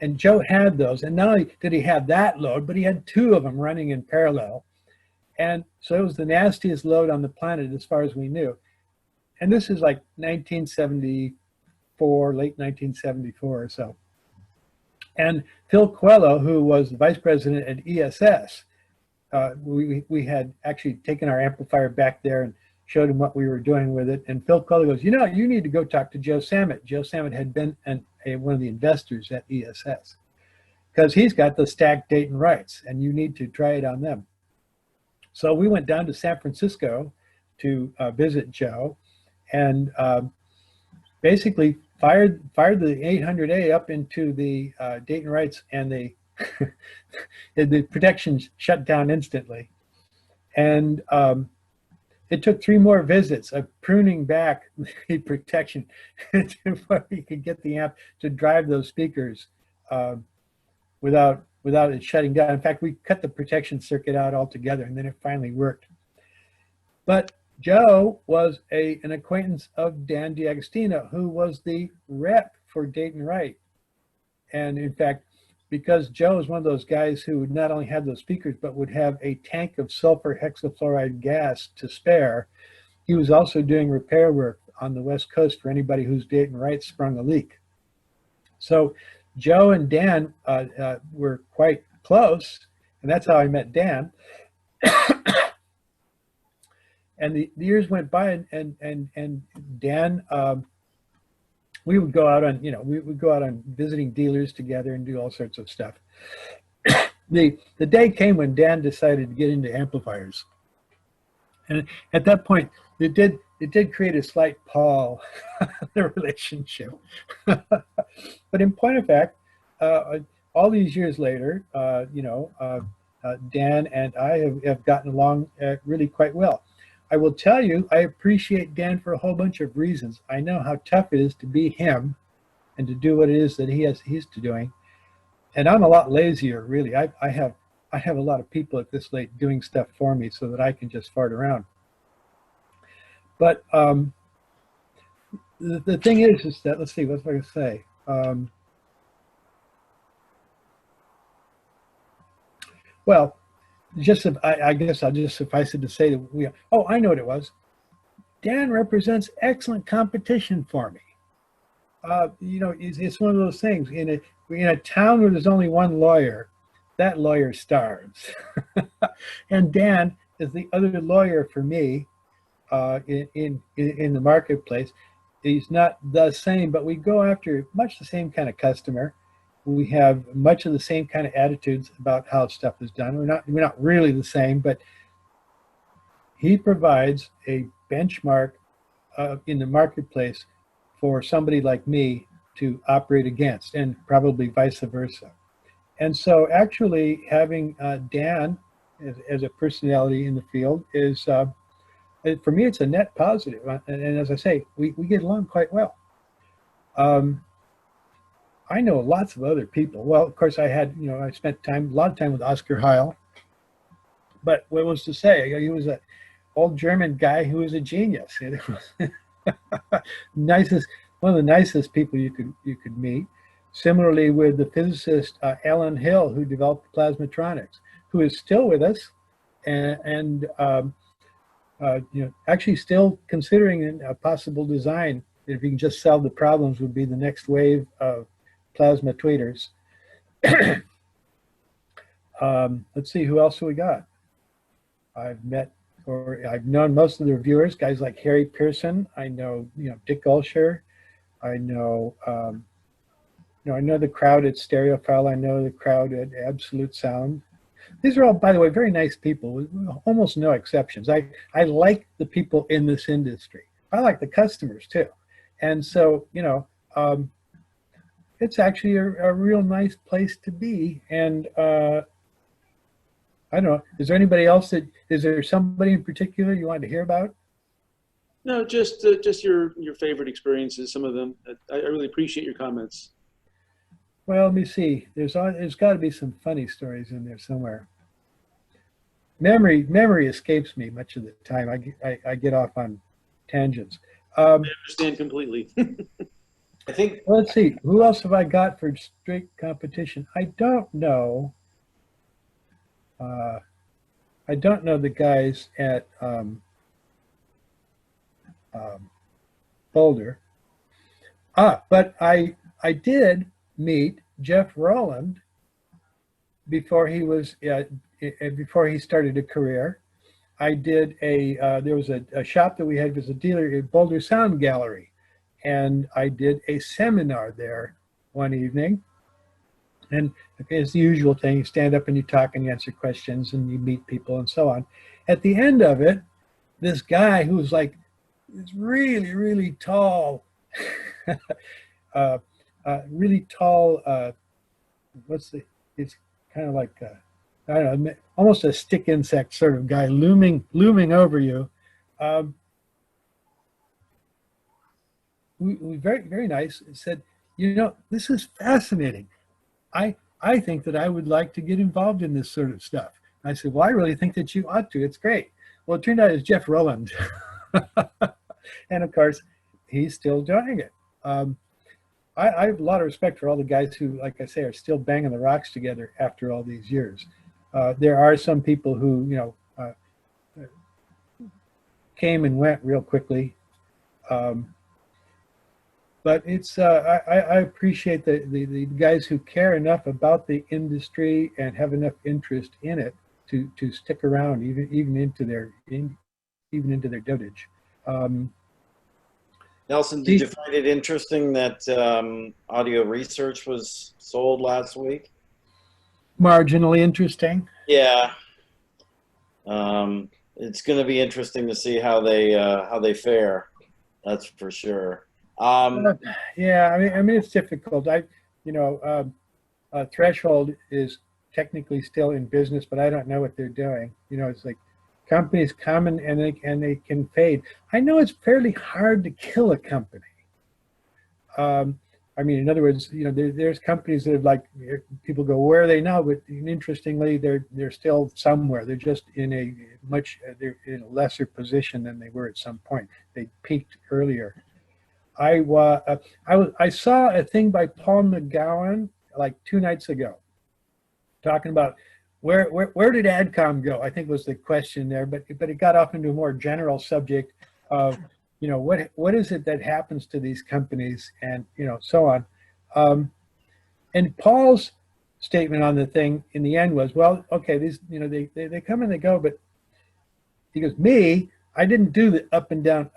and Joe had those, and not only did he have that load, but he had 2 of them running in parallel. And so it was the nastiest load on the planet as far as we knew. And this is like 1974, late 1974 or so. And Phil Coelho, who was the vice president at ESS, we had actually taken our amplifier back there and showed him what we were doing with it. And Phil Coelho goes, you need to go talk to Joe Sammet. Joe Sammet had been one of the investors at ESS, because he's got the stacked Dayton Wrights, and you need to try it on them. So we went down to San Francisco to visit Joe, and basically fired the 800A up into the Dayton Wrights, and the protection shut down instantly. And it took 3 more visits of pruning back the protection before we could get the amp to drive those speakers without it shutting down. In fact, we cut the protection circuit out altogether, and then it finally worked. But Joe was an acquaintance of Dan DiAgostino, who was the rep for Dayton Wright. And in fact, because Joe is one of those guys who would not only have those speakers, but would have a tank of sulfur hexafluoride gas to spare, he was also doing repair work on the West Coast for anybody whose Dayton Wright sprung a leak. So Joe and Dan were quite close, and that's how I met Dan. And the years went by, and Dan, we would go out on, we would go out on visiting dealers together and do all sorts of stuff. The day came when Dan decided to get into amplifiers, and at that point, it did create a slight pall in the relationship. But in point of fact, all these years later, Dan and I have gotten along really quite well. I will tell you, I appreciate Dan for a whole bunch of reasons. I know how tough it is to be him and to do what it is that he's doing. And I'm a lot lazier, really. I have a lot of people at this late doing stuff for me so that I can just fart around. But the thing is that, let's see, what was I going to say? Well, I guess I'll just suffice it to say that I know what it was. Dan represents excellent competition for me. It's one of those things. In a town where there's only one lawyer, that lawyer starves. And Dan is the other lawyer for me in the marketplace. He's not the same, but we go after much the same kind of customer. We have much of the same kind of attitudes about how stuff is done. We're not really the same, but he provides a benchmark in the marketplace for somebody like me to operate against, and probably vice versa. And so actually having Dan as a personality in the field is, for me, it's a net positive. And as I say, we get along quite well. I know lots of other people. Well, of course, I spent a lot of time with Oscar Heil. But what was to say? He was an old German guy who was a genius. It was one of the nicest people you could meet. Similarly, with the physicist Alan Hill, who developed plasmatronics, who is still with us, and actually still considering a possible design. If you can just solve the problems, would be the next wave of plasma tweeters. Let's see, who else we got? I've known most of the reviewers, guys like Harry Pearson. I know, Dick Ulsher. I know, I know the crowd at Stereophile. I know the crowd at Absolute Sound. These are all, by the way, very nice people, with almost no exceptions. I like the people in this industry. I like the customers too. And so, it's actually a real nice place to be. And I don't know, is there anybody else is there somebody in particular you wanted to hear about? No, just your favorite experiences, some of them. I really appreciate your comments. Well, let me see. There's got to be some funny stories in there somewhere. Memory escapes me much of the time. I get off on tangents. I understand completely. I think. Let's see. Who else have I got for straight competition? I don't know. I don't know the guys at Boulder. But I did meet Jeff Rowland before he was before he started a career. I did there was a shop that we had, was a dealer at Boulder Sound Gallery, and I did a seminar there one evening. And it's the usual thing, you stand up and you talk and you answer questions and you meet people and so on. At the end of it, this guy who was like this really, really tall, really tall, it's kind of like, I don't know, almost a stick insect sort of guy looming over you. We very, very nice. It said, this is fascinating. I think that I would like to get involved in this sort of stuff. And I said, well, I really think that you ought to. It's great. Well, it turned out it's Jeff Rowland. And of course, he's still doing it. I have a lot of respect for all the guys who, like I say, are still banging the rocks together after all these years. There are some people who, came and went real quickly. But it's I appreciate the guys who care enough about the industry and have enough interest in it to stick around even into their dotage. Nelson, did you find it interesting that Audio Research was sold last week? Marginally interesting. Yeah. It's going to be interesting to see how they fare. That's for sure. Yeah, I mean it's difficult. Threshold is technically still in business, but I don't know what they're doing. It's like companies come and they can fade. I know it's fairly hard to kill a company. I mean, in other words, there's companies that have, like, people go, where are they now? But interestingly, they're still somewhere. They're just they're in a lesser position than they were at some point. They peaked earlier. I saw a thing by Paul McGowan like 2 nights ago, talking about where did AdCom go? I think was the question there, but it got off into a more general subject of what is it that happens to these companies and so on. And Paul's statement on the thing in the end was, well, okay, these they come and they go, but he goes, I didn't do the up and down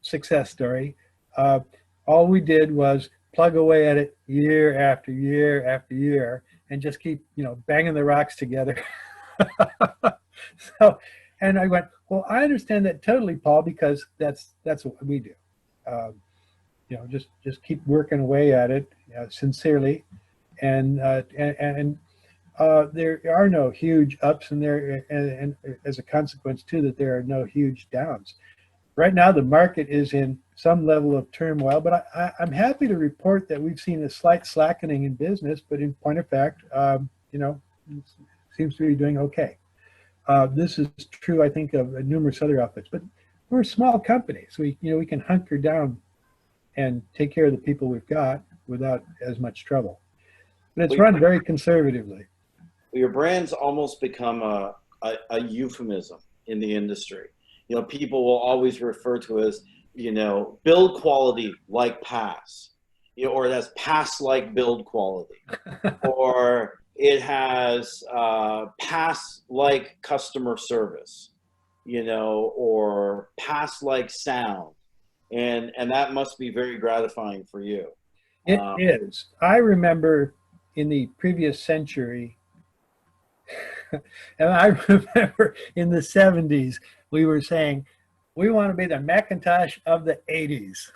success story. All we did was plug away at it year after year after year and just keep banging the rocks together. So, and I went, well, I understand that totally, Paul, because that's what we do. You know, just keep working away at it sincerely, and there are no huge ups, and and as a consequence too, that there are no huge downs. Right now, the market is in some level of turmoil, but I'm happy to report that we've seen a slight slackening in business. But in point of fact, you know, it seems to be doing okay. This is true, I think, of numerous other outfits. But we're a small company, so we can hunker down and take care of the people we've got without as much trouble. But it's run very conservatively. Your brand's almost become a euphemism in the industry. You know, people will always refer to it as, you know, build quality like pass, you know, or it has pass-like build quality, or it has pass-like customer service, you know, or pass-like sound. And that must be very gratifying for you. It is. I remember in the previous century, and I remember in the 70s, we were saying, we want to be the Macintosh of the 80s.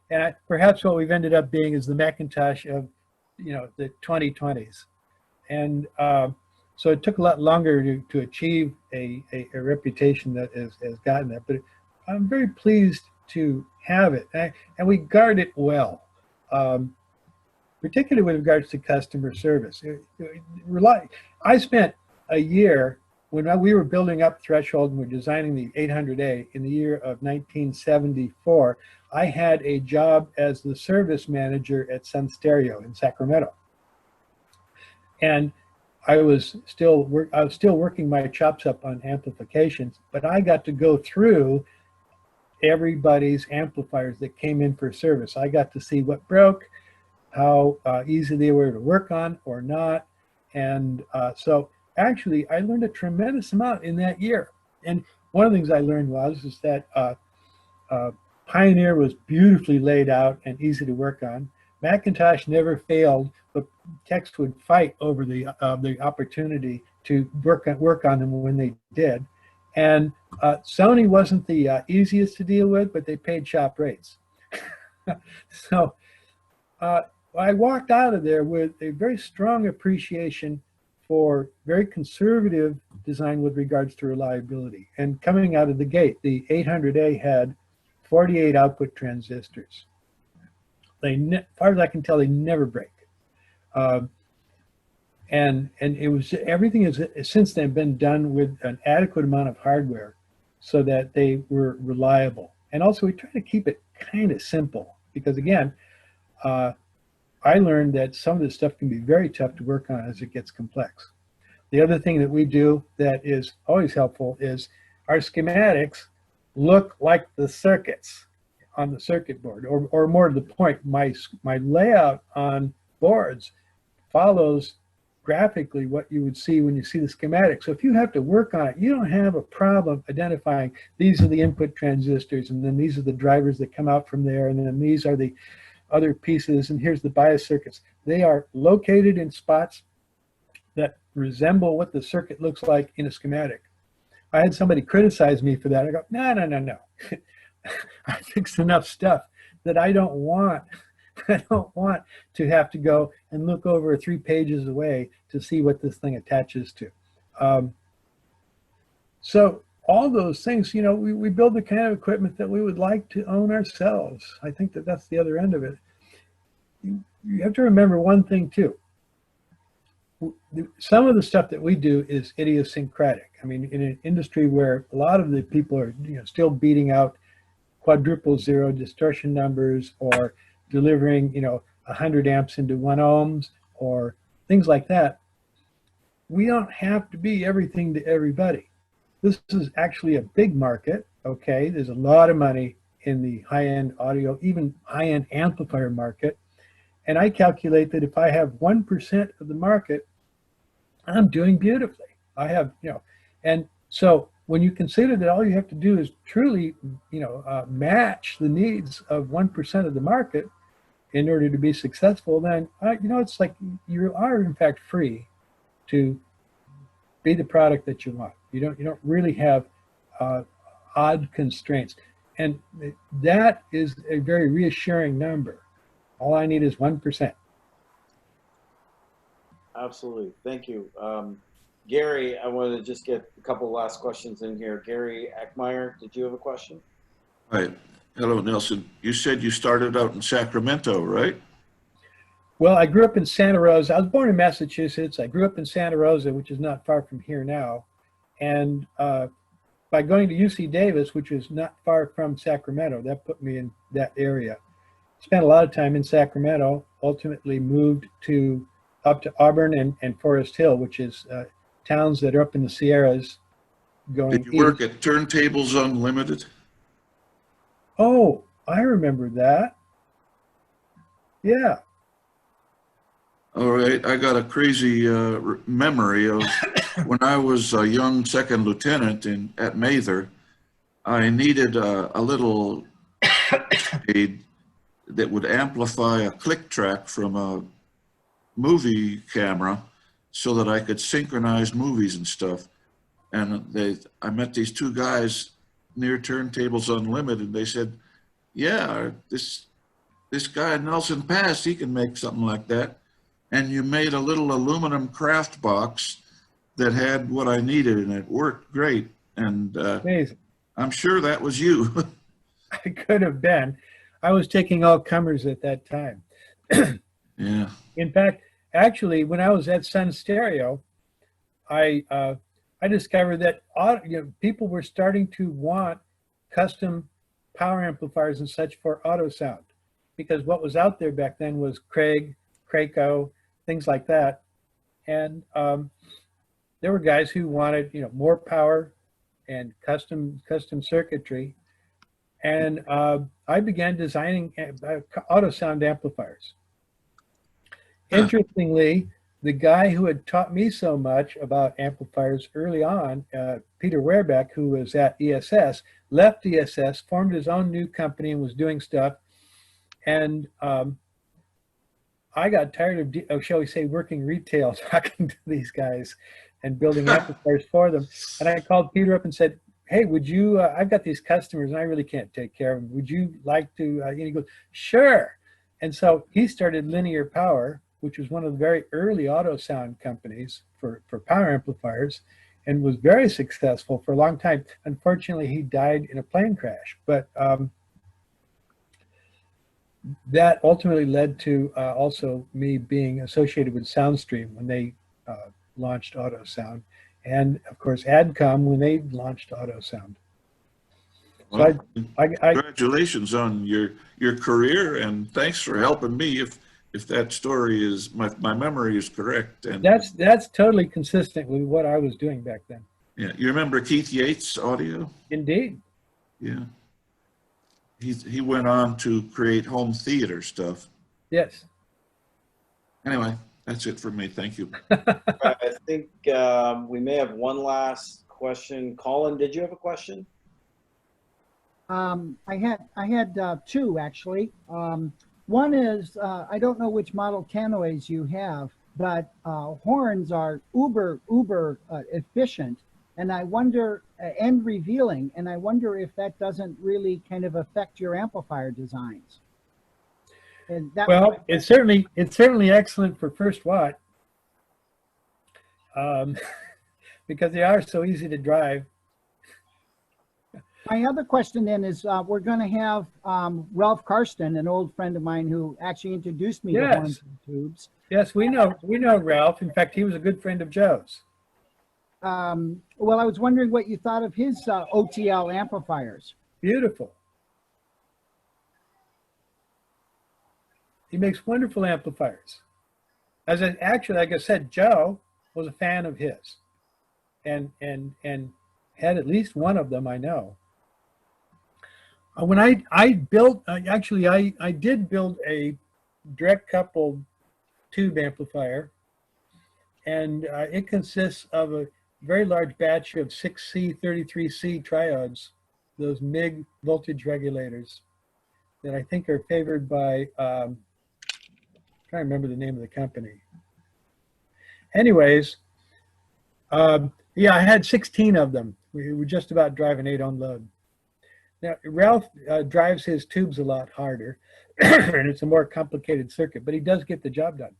And perhaps what we've ended up being is the Macintosh of, you know, the 2020s. And so it took a lot longer to achieve a reputation that has gotten that. But I'm very pleased to have it. And we guard it well, particularly with regards to customer service. I spent a year when we were building up Threshold and we're designing the 800A in the year of 1974. I had a job as the service manager at Sun Stereo in Sacramento. And I was still working my chops up on amplifications, but I got to go through everybody's amplifiers that came in for service. I got to see what broke, how easy they were to work on or not. And so actually I learned a tremendous amount in that year. And one of the things I learned is that Pioneer was beautifully laid out and easy to work on. Macintosh never failed, but techs would fight over the opportunity to work on them when they did. And Sony wasn't the easiest to deal with, but they paid shop rates. So I walked out of there with a very strong appreciation for very conservative design with regards to reliability. And coming out of the gate, the 800A had 48 output transistors. As far as I can tell, they never break. And it was, everything has since then been done with an adequate amount of hardware so that they were reliable. And also we try to keep it kind of simple because again, I learned that some of this stuff can be very tough to work on as it gets complex. The other thing that we do that is always helpful is our schematics look like the circuits on the circuit board, or more to the point, my layout on boards follows graphically what you would see when you see the schematic. So if you have to work on it, you don't have a problem identifying these are the input transistors, and then these are the drivers that come out from there, and then these are the other pieces, and here's the bias circuits. They are located in spots that resemble what the circuit looks like in a schematic. I had somebody criticize me for that. I go, no. I fixed enough stuff that I don't want to have to go and look over 3 pages away to see what this thing attaches to. So all those things, you know, we build the kind of equipment that we would like to own ourselves. I think that that's the other end of it. You have to remember one thing too. Some of the stuff that we do is idiosyncratic. I mean, in an industry where a lot of the people are, you know, still beating out quadruple zero distortion numbers or delivering, you know, 100 amps into 1 ohms or things like that, we don't have to be everything to everybody. This is actually a big market, okay? There's a lot of money in the high-end audio, even high-end amplifier market. And I calculate that if I have 1% of the market, I'm doing beautifully. I have, you know, and so when you consider that all you have to do is truly, you know, match the needs of 1% of the market in order to be successful, then, you know, it's like you are in fact free to be the product that you want. You don't really have odd constraints. And that is a very reassuring number. All I need is 1%. Absolutely. Thank you. Gary, I wanted to just get a couple last questions in here. Gary Eckmeyer, did you have a question? Hi. Hello, Nelson. You said you started out in Sacramento, right? Well, I grew up in Santa Rosa. I was born in Massachusetts. I grew up in Santa Rosa, which is not far from here now. And by going to UC Davis, which is not far from Sacramento, that put me in that area. Spent a lot of time in Sacramento, ultimately moved up to Auburn and Forest Hill, which is towns that are up in the Sierras going Did you work at Turntables Unlimited? Oh, I remember that. Yeah. All right. I got a crazy memory of when I was a young second lieutenant at Mather. I needed a little aid that would amplify a click track from a movie camera so that I could synchronize movies and stuff. And I met these two guys near Turntables Unlimited, and they said, yeah, this guy Nelson Pass, he can make something like that. And you made a little aluminum craft box that had what I needed, and it worked great. And amazing. I'm sure that was you. I could have been. I was taking all comers at that time. Yeah. In fact, actually, when I was at Sun Stereo, I discovered that people were starting to want custom power amplifiers and such for auto sound, because what was out there back then was Craig, Craco, things like that. And there were guys who wanted more power and custom circuitry. And I began designing auto sound amplifiers. Interestingly, the guy who had taught me so much about amplifiers early on, Peter Wehrbeck, who was at ESS, left ESS, formed his own new company and was doing stuff. And I got tired of, shall we say, working retail, talking to these guys and building amplifiers for them. And I called Peter up and said, hey, would you, I've got these customers and I really can't take care of them. Would you like to, and he goes, sure. And so he started Linear Power, which was one of the very early auto sound companies for power amplifiers, and was very successful for a long time. Unfortunately, he died in a plane crash. But that ultimately led to also me being associated with SoundStream when they launched auto sound, and of course AdCom when they launched auto sound. So well, congratulations on your career, and thanks for helping me. If that story is my memory is correct, and that's totally consistent with what I was doing back then. Yeah, you remember Keith Yates Audio? Indeed. Yeah. He went on to create home theater stuff. Yes. Anyway, that's it for me. Thank you. I think we may have one last question. Colin, did you have a question? I had two actually. One is I don't know which model canoes you have, but horns are uber efficient. And I wonder, and revealing, and I wonder if that doesn't really kind of affect your amplifier designs. And that well, it's certainly excellent for first watt, because they are so easy to drive. My other question then is, we're going to have Ralph Karsten, an old friend of mine who actually introduced me to horns and tubes. Yes, we know Ralph. In fact, he was a good friend of Joe's. Well, I was wondering what you thought of his OTL amplifiers. Beautiful. He makes wonderful amplifiers. Actually, like I said, Joe was a fan of his, and had at least one of them, I know. When I built, actually, I did build a direct coupled tube amplifier, and it consists of a very large batch of 6C, 33C triodes, those MIG voltage regulators that I think are favored by, I'm trying to remember the name of the company. Anyways, yeah, I had 16 of them. We were just about driving 8 on load. Now, Ralph drives his tubes a lot harder, and it's a more complicated circuit, but he does get the job done.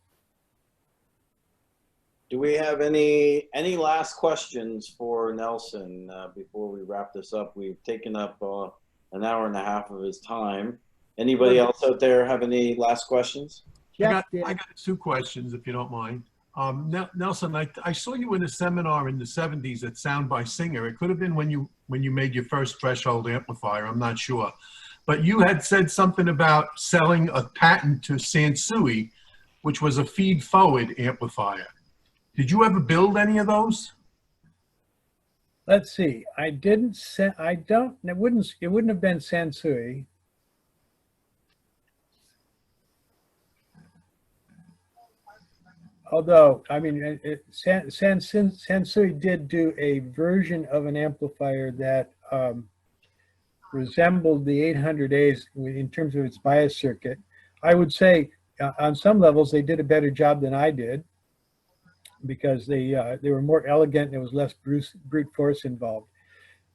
Do we have any last questions for Nelson before we wrap this up? We've taken up an hour and a half of his time. Anybody else out there have any last questions? I got two questions, if you don't mind. Nelson, I saw you in a seminar in the 70s at Sound by Singer. It could have been when you made your first threshold amplifier, I'm not sure. But you had said something about selling a patent to Sansui, which was a feed-forward amplifier. Did you ever build any of those? Let's see. It wouldn't have been Sansui. Although, I mean, Sansui did do a version of an amplifier that resembled the 800As in terms of its bias circuit. I would say on some levels they did a better job than I did, because they were more elegant and there was less brute force involved.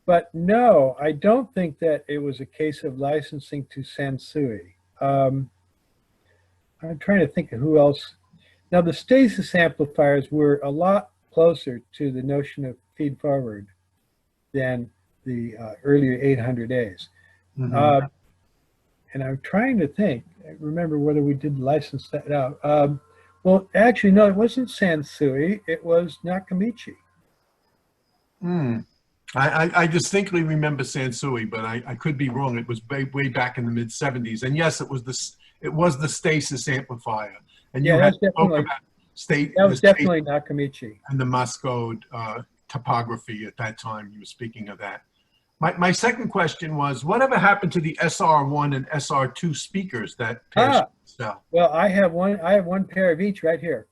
But no, I don't think that it was a case of licensing to Sansui. I'm trying to think of who else. Now, the stasis amplifiers were a lot closer to the notion of feed forward than the earlier 800As. Mm-hmm. And I'm trying to think, remember whether we did license that out. Well, actually, no, it wasn't Sansui. It was Nakamichi. I distinctly remember Sansui, but I could be wrong. It was way back in the mid 70s, and yes, it was the stasis amplifier. And yeah, you had definitely, about that was definitely Nakamichi. And the Moscow topography at that time. You were speaking of that. My second question was, whatever happened to the SR1 and SR2 speakers that sell? Well, I have one pair of each right here.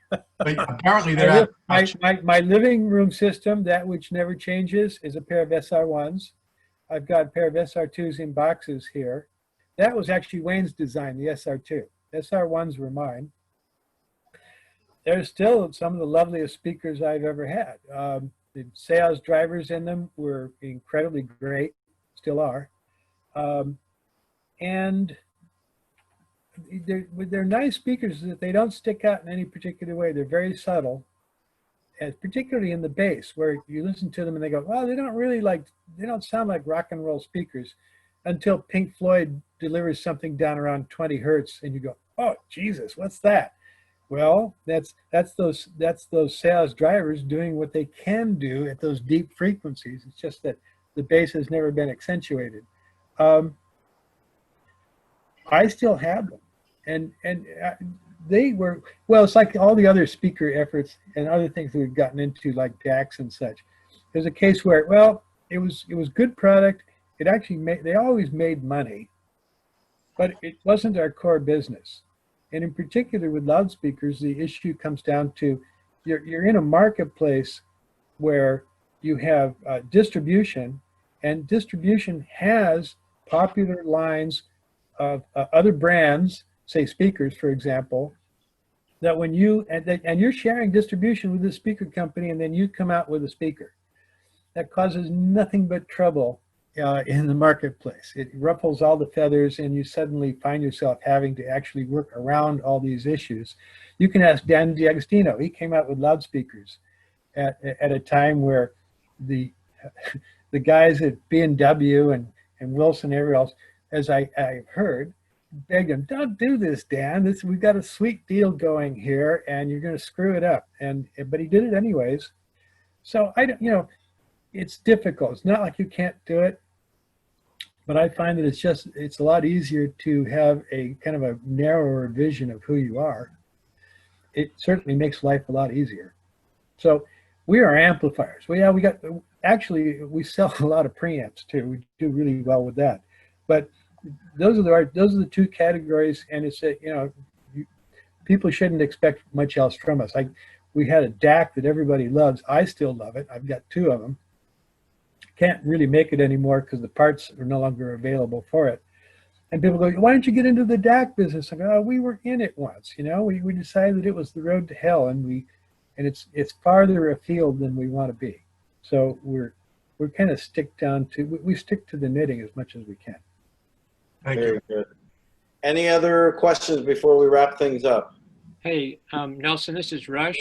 But apparently they're my living room system, that which never changes, is a pair of SR1s. I've got a pair of SR2s in boxes here. That was actually Wayne's design, the SR2. SR1s were mine. They're still some of the loveliest speakers I've ever had. The SAS drivers in them were incredibly great, still are. And they're nice speakers that they don't stick out in any particular way. They're very subtle, and particularly in the bass, where you listen to them and they go, well, they don't sound like rock and roll speakers, until Pink Floyd delivers something down around 20 hertz and you go, oh, Jesus, what's that? Well, that's those SAS drivers doing what they can do at those deep frequencies. It's just that the bass has never been accentuated. I still have them, and they were, well, it's like all the other speaker efforts and other things that we've gotten into, like DACs and such. There's a case where, well, it was good product. It actually they always made money, but it wasn't our core business. And in particular with loudspeakers, the issue comes down to you're in a marketplace where you have distribution, and distribution has popular lines of other brands, say speakers, for example, that when and you're sharing distribution with the speaker company, and then you come out with a speaker that causes nothing but trouble in the marketplace. It ruffles all the feathers, and you suddenly find yourself having to actually work around all these issues. You can ask Dan D'Agostino. He came out with loudspeakers at a time where the guys at B&W and Wilson and everyone else, as I've heard, begged him, don't do this, Dan. We've got a sweet deal going here, and you're going to screw it up. But he did it anyways. So it's difficult. It's not like you can't do it, but I find that it's a lot easier to have a kind of a narrower vision of who you are. It certainly makes life a lot easier. So we are amplifiers. Well, yeah, we sell a lot of preamps too. We do really well with that. But those are the two categories, and it's people shouldn't expect much else from us. We had a DAC that everybody loves. I still love it. I've got two of them. Can't really make it anymore because the parts are no longer available for it. And people go, why don't you get into the DAC business? I go, oh, we were in it once. We decided that it was the road to hell, and it's farther afield than we want to be. So we're we're kind of we stick to the knitting as much as we can. Thank Very you. good. Any other questions before we wrap things up? Hey, Nelson, this is Rush.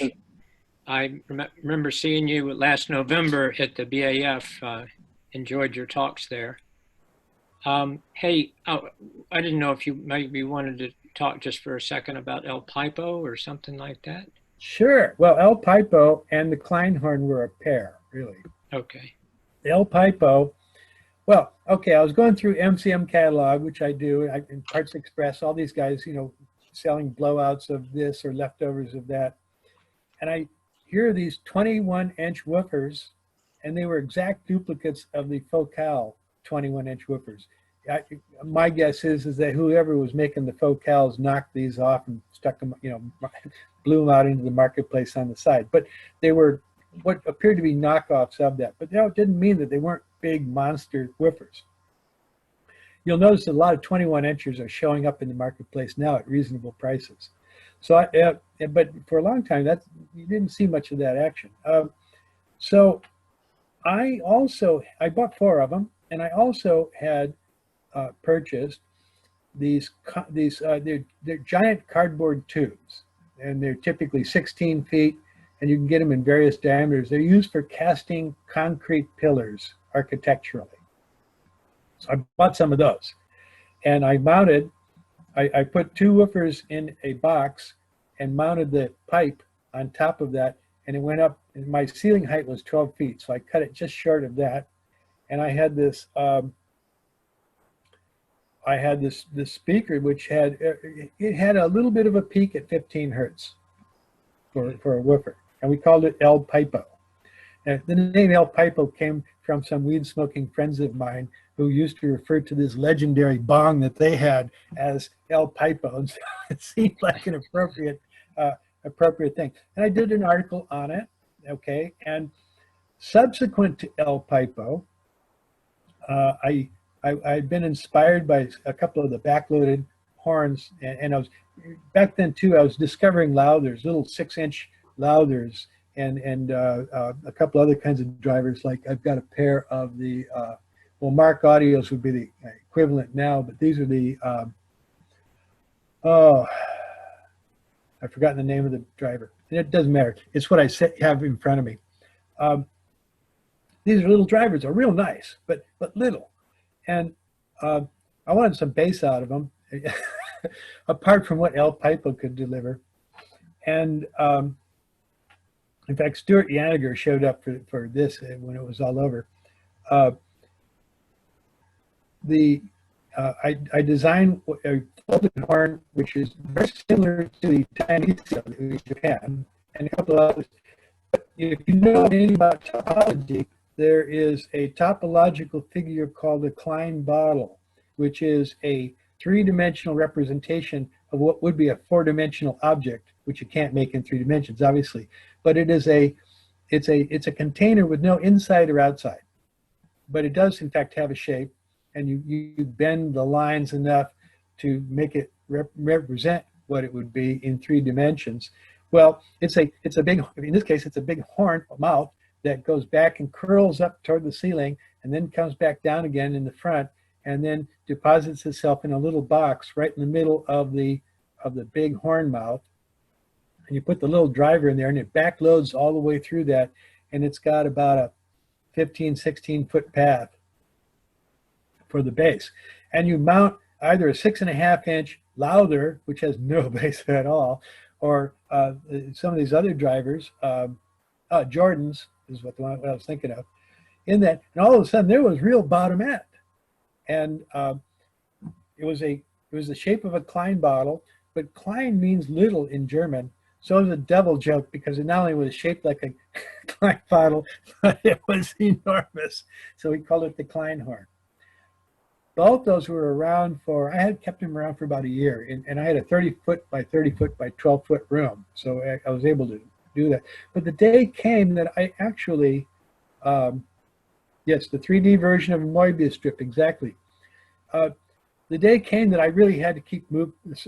I remember seeing you last November at the BAF. Enjoyed your talks there. Hey, I didn't know if you maybe wanted to talk just for a second about El Pipo or something like that. Sure. Well, El Pipo and the Kleinhorn were a pair, really. Okay. The El Pipo, well, okay, I was going through MCM catalog, which I do, and Parts Express, all these guys, you know, selling blowouts of this or leftovers of that. And I hear these 21-inch woofers, and they were exact duplicates of the Focal 21-inch woofers. My guess is that whoever was making the Focals knocked these off and stuck them, you know, blew them out into the marketplace on the side. But they were what appeared to be knockoffs of that. But it didn't mean that they weren't big monster woofers. You'll notice that a lot of 21-inchers are showing up in the marketplace now at reasonable prices. So, but for a long time, you didn't see much of that action. So I bought 4 of them, and I also had purchased they're giant cardboard tubes, and they're typically 16 feet, and you can get them in various diameters. They're used for casting concrete pillars architecturally. So I bought some of those, and I put 2 woofers in a box and mounted the pipe on top of that, and it went up, and my ceiling height was 12 feet, so I cut it just short of that. And I had this this speaker which had a little bit of a peak at 15 hertz for a woofer, and we called it El Pipo. And the name El Pipo came from some weed smoking friends of mine who used to refer to this legendary bong that they had as El Pipo, and so it seemed like an appropriate thing. And I did an article on it, okay. And subsequent to El Pipo, I'd been inspired by a couple of the backloaded horns, and I was back then too. I was discovering Lowthers, little 6-inch Lowthers, and a couple other kinds of drivers. Like I've got a pair of the well, Mark Audios would be the equivalent now, but these are the I've forgotten the name of the driver, and it doesn't matter. It's what I have in front of me. These are little drivers. Are real nice, but little. And I wanted some bass out of them, apart from what El Pipo could deliver. And in fact, Stuart Yaniger showed up for this when it was all over. I designed a folded horn, which is very similar to the Dainitsu in Japan, and a couple of others. But if you know anything about topology, there is a topological figure called a Klein bottle, which is a 3-dimensional representation of what would be a 4-dimensional object, which you can't make in 3 dimensions, obviously. But it's a container with no inside or outside. But it does, in fact, have a shape, and you bend the lines enough to make it represent what it would be in 3 dimensions. Well, it's a big, in this case, it's a big horn mouth that goes back and curls up toward the ceiling, and then comes back down again in the front, and then deposits itself in a little box right in the middle of the big horn mouth. And you put the little driver in there, and it backloads all the way through that, and it's got about a 15, 16-foot path for the bass. And you mount either a 6.5-inch Lowther, which has no bass at all, or some of these other drivers, Jordan's is what I was thinking of, in that, and all of a sudden there was real bottom end. And it was the shape of a Klein bottle, but Klein means little in German. So it was a devil joke, because it not only was shaped like a Klein bottle, but it was enormous. So we called it the Klein horn. Both those were around I had kept them around for about a year, and I had a 30-foot by 30-foot by 12-foot room. So I was able to do that. But the day came that I actually, yes, the 3D version of a Moebius strip, exactly. The day came that I really had to keep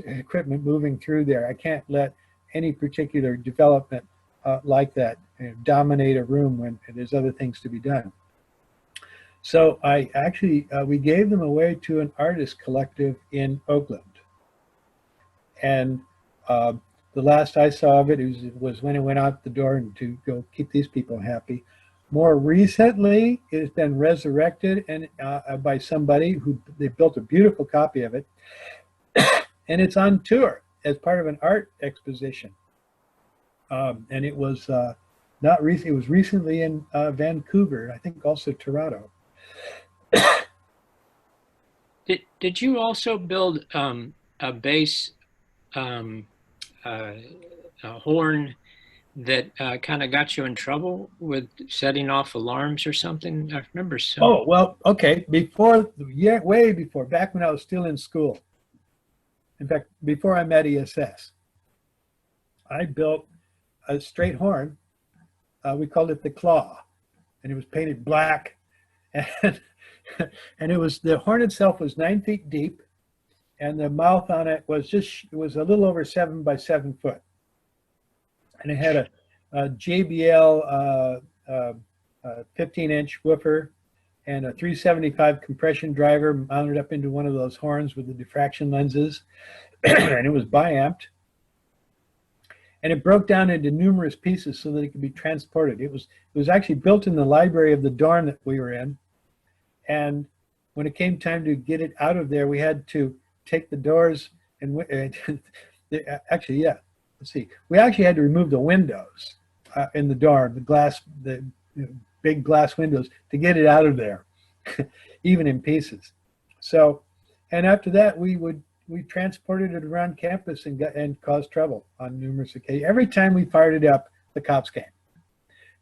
equipment moving through there. I can't let any particular development like that dominate a room when there's other things to be done. So I actually, we gave them away to an artist collective in Oakland. And the last I saw of it was when it went out the door and to go keep these people happy. More recently, it has been resurrected and by somebody who they built a beautiful copy of it, and it's on tour as part of an art exposition. And it was not recent. It was recently in Vancouver, I think also Toronto. Did you also build a bass a horn that kind of got you in trouble with setting off alarms or something? I remember some. Oh, well, okay. Way before, back when I was still in school. In fact, before I met ESS, I built a straight horn. We called it the Claw, and it was painted black. And the horn itself was 9 feet deep, and the mouth on it was a little over 7 by 7 foot. And it had a JBL 15-inch woofer and a 375 compression driver mounted up into one of those horns with the diffraction lenses. And it was bi-amped. And it broke down into numerous pieces so that it could be transported. It was actually built in the library of the dorm that we were in. And when it came time to get it out of there, we had to take the doors and actually, yeah, let's see. We actually had to remove the windows in the dorm, the big glass windows, to get it out of there, even in pieces. So, and after that, we transported it around campus and caused trouble on numerous occasions. Every time we fired it up, the cops came.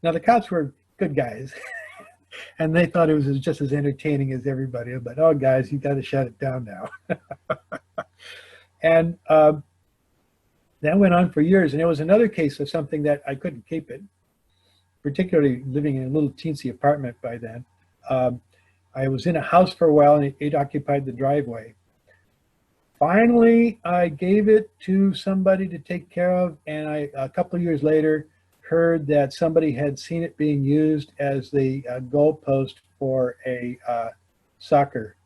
Now, the cops were good guys. And they thought it was just as entertaining as everybody. But, oh, guys, you got to shut it down now. And that went on for years. And it was another case of something that I couldn't keep it, particularly living in a little teensy apartment by then. I was in a house for a while, and it occupied the driveway. Finally, I gave it to somebody to take care of. And a couple of years later, heard that somebody had seen it being used as the goalpost for a soccer.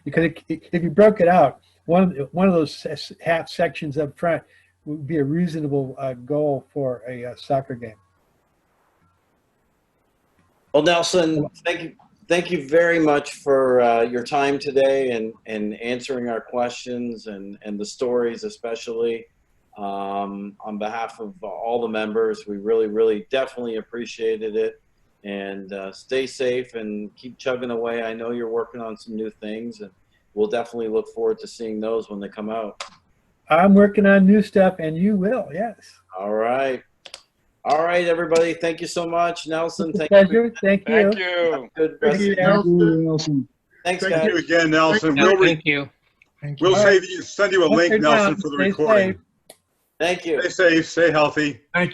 Because if you broke it out, one of those half sections up front would be a reasonable goal for a soccer game. Well, Nelson, thank you very much for your time today and answering our questions and the stories especially. On behalf of all the members, we really definitely appreciated it. And stay safe and keep chugging away. I know you're working on some new things, and we'll definitely look forward to seeing those when they come out. I'm working on new stuff, and you will, yes. All right. All right, everybody. Thank you so much. Nelson, thank you. Thank you. Thank you. Good Thank you, Nelson. Thanks, Thank guys. you again, Nelson. Thank you. We'll send you a link, Nelson, for the Stay recording. safe. Thank you. Stay safe, stay healthy. Thank you.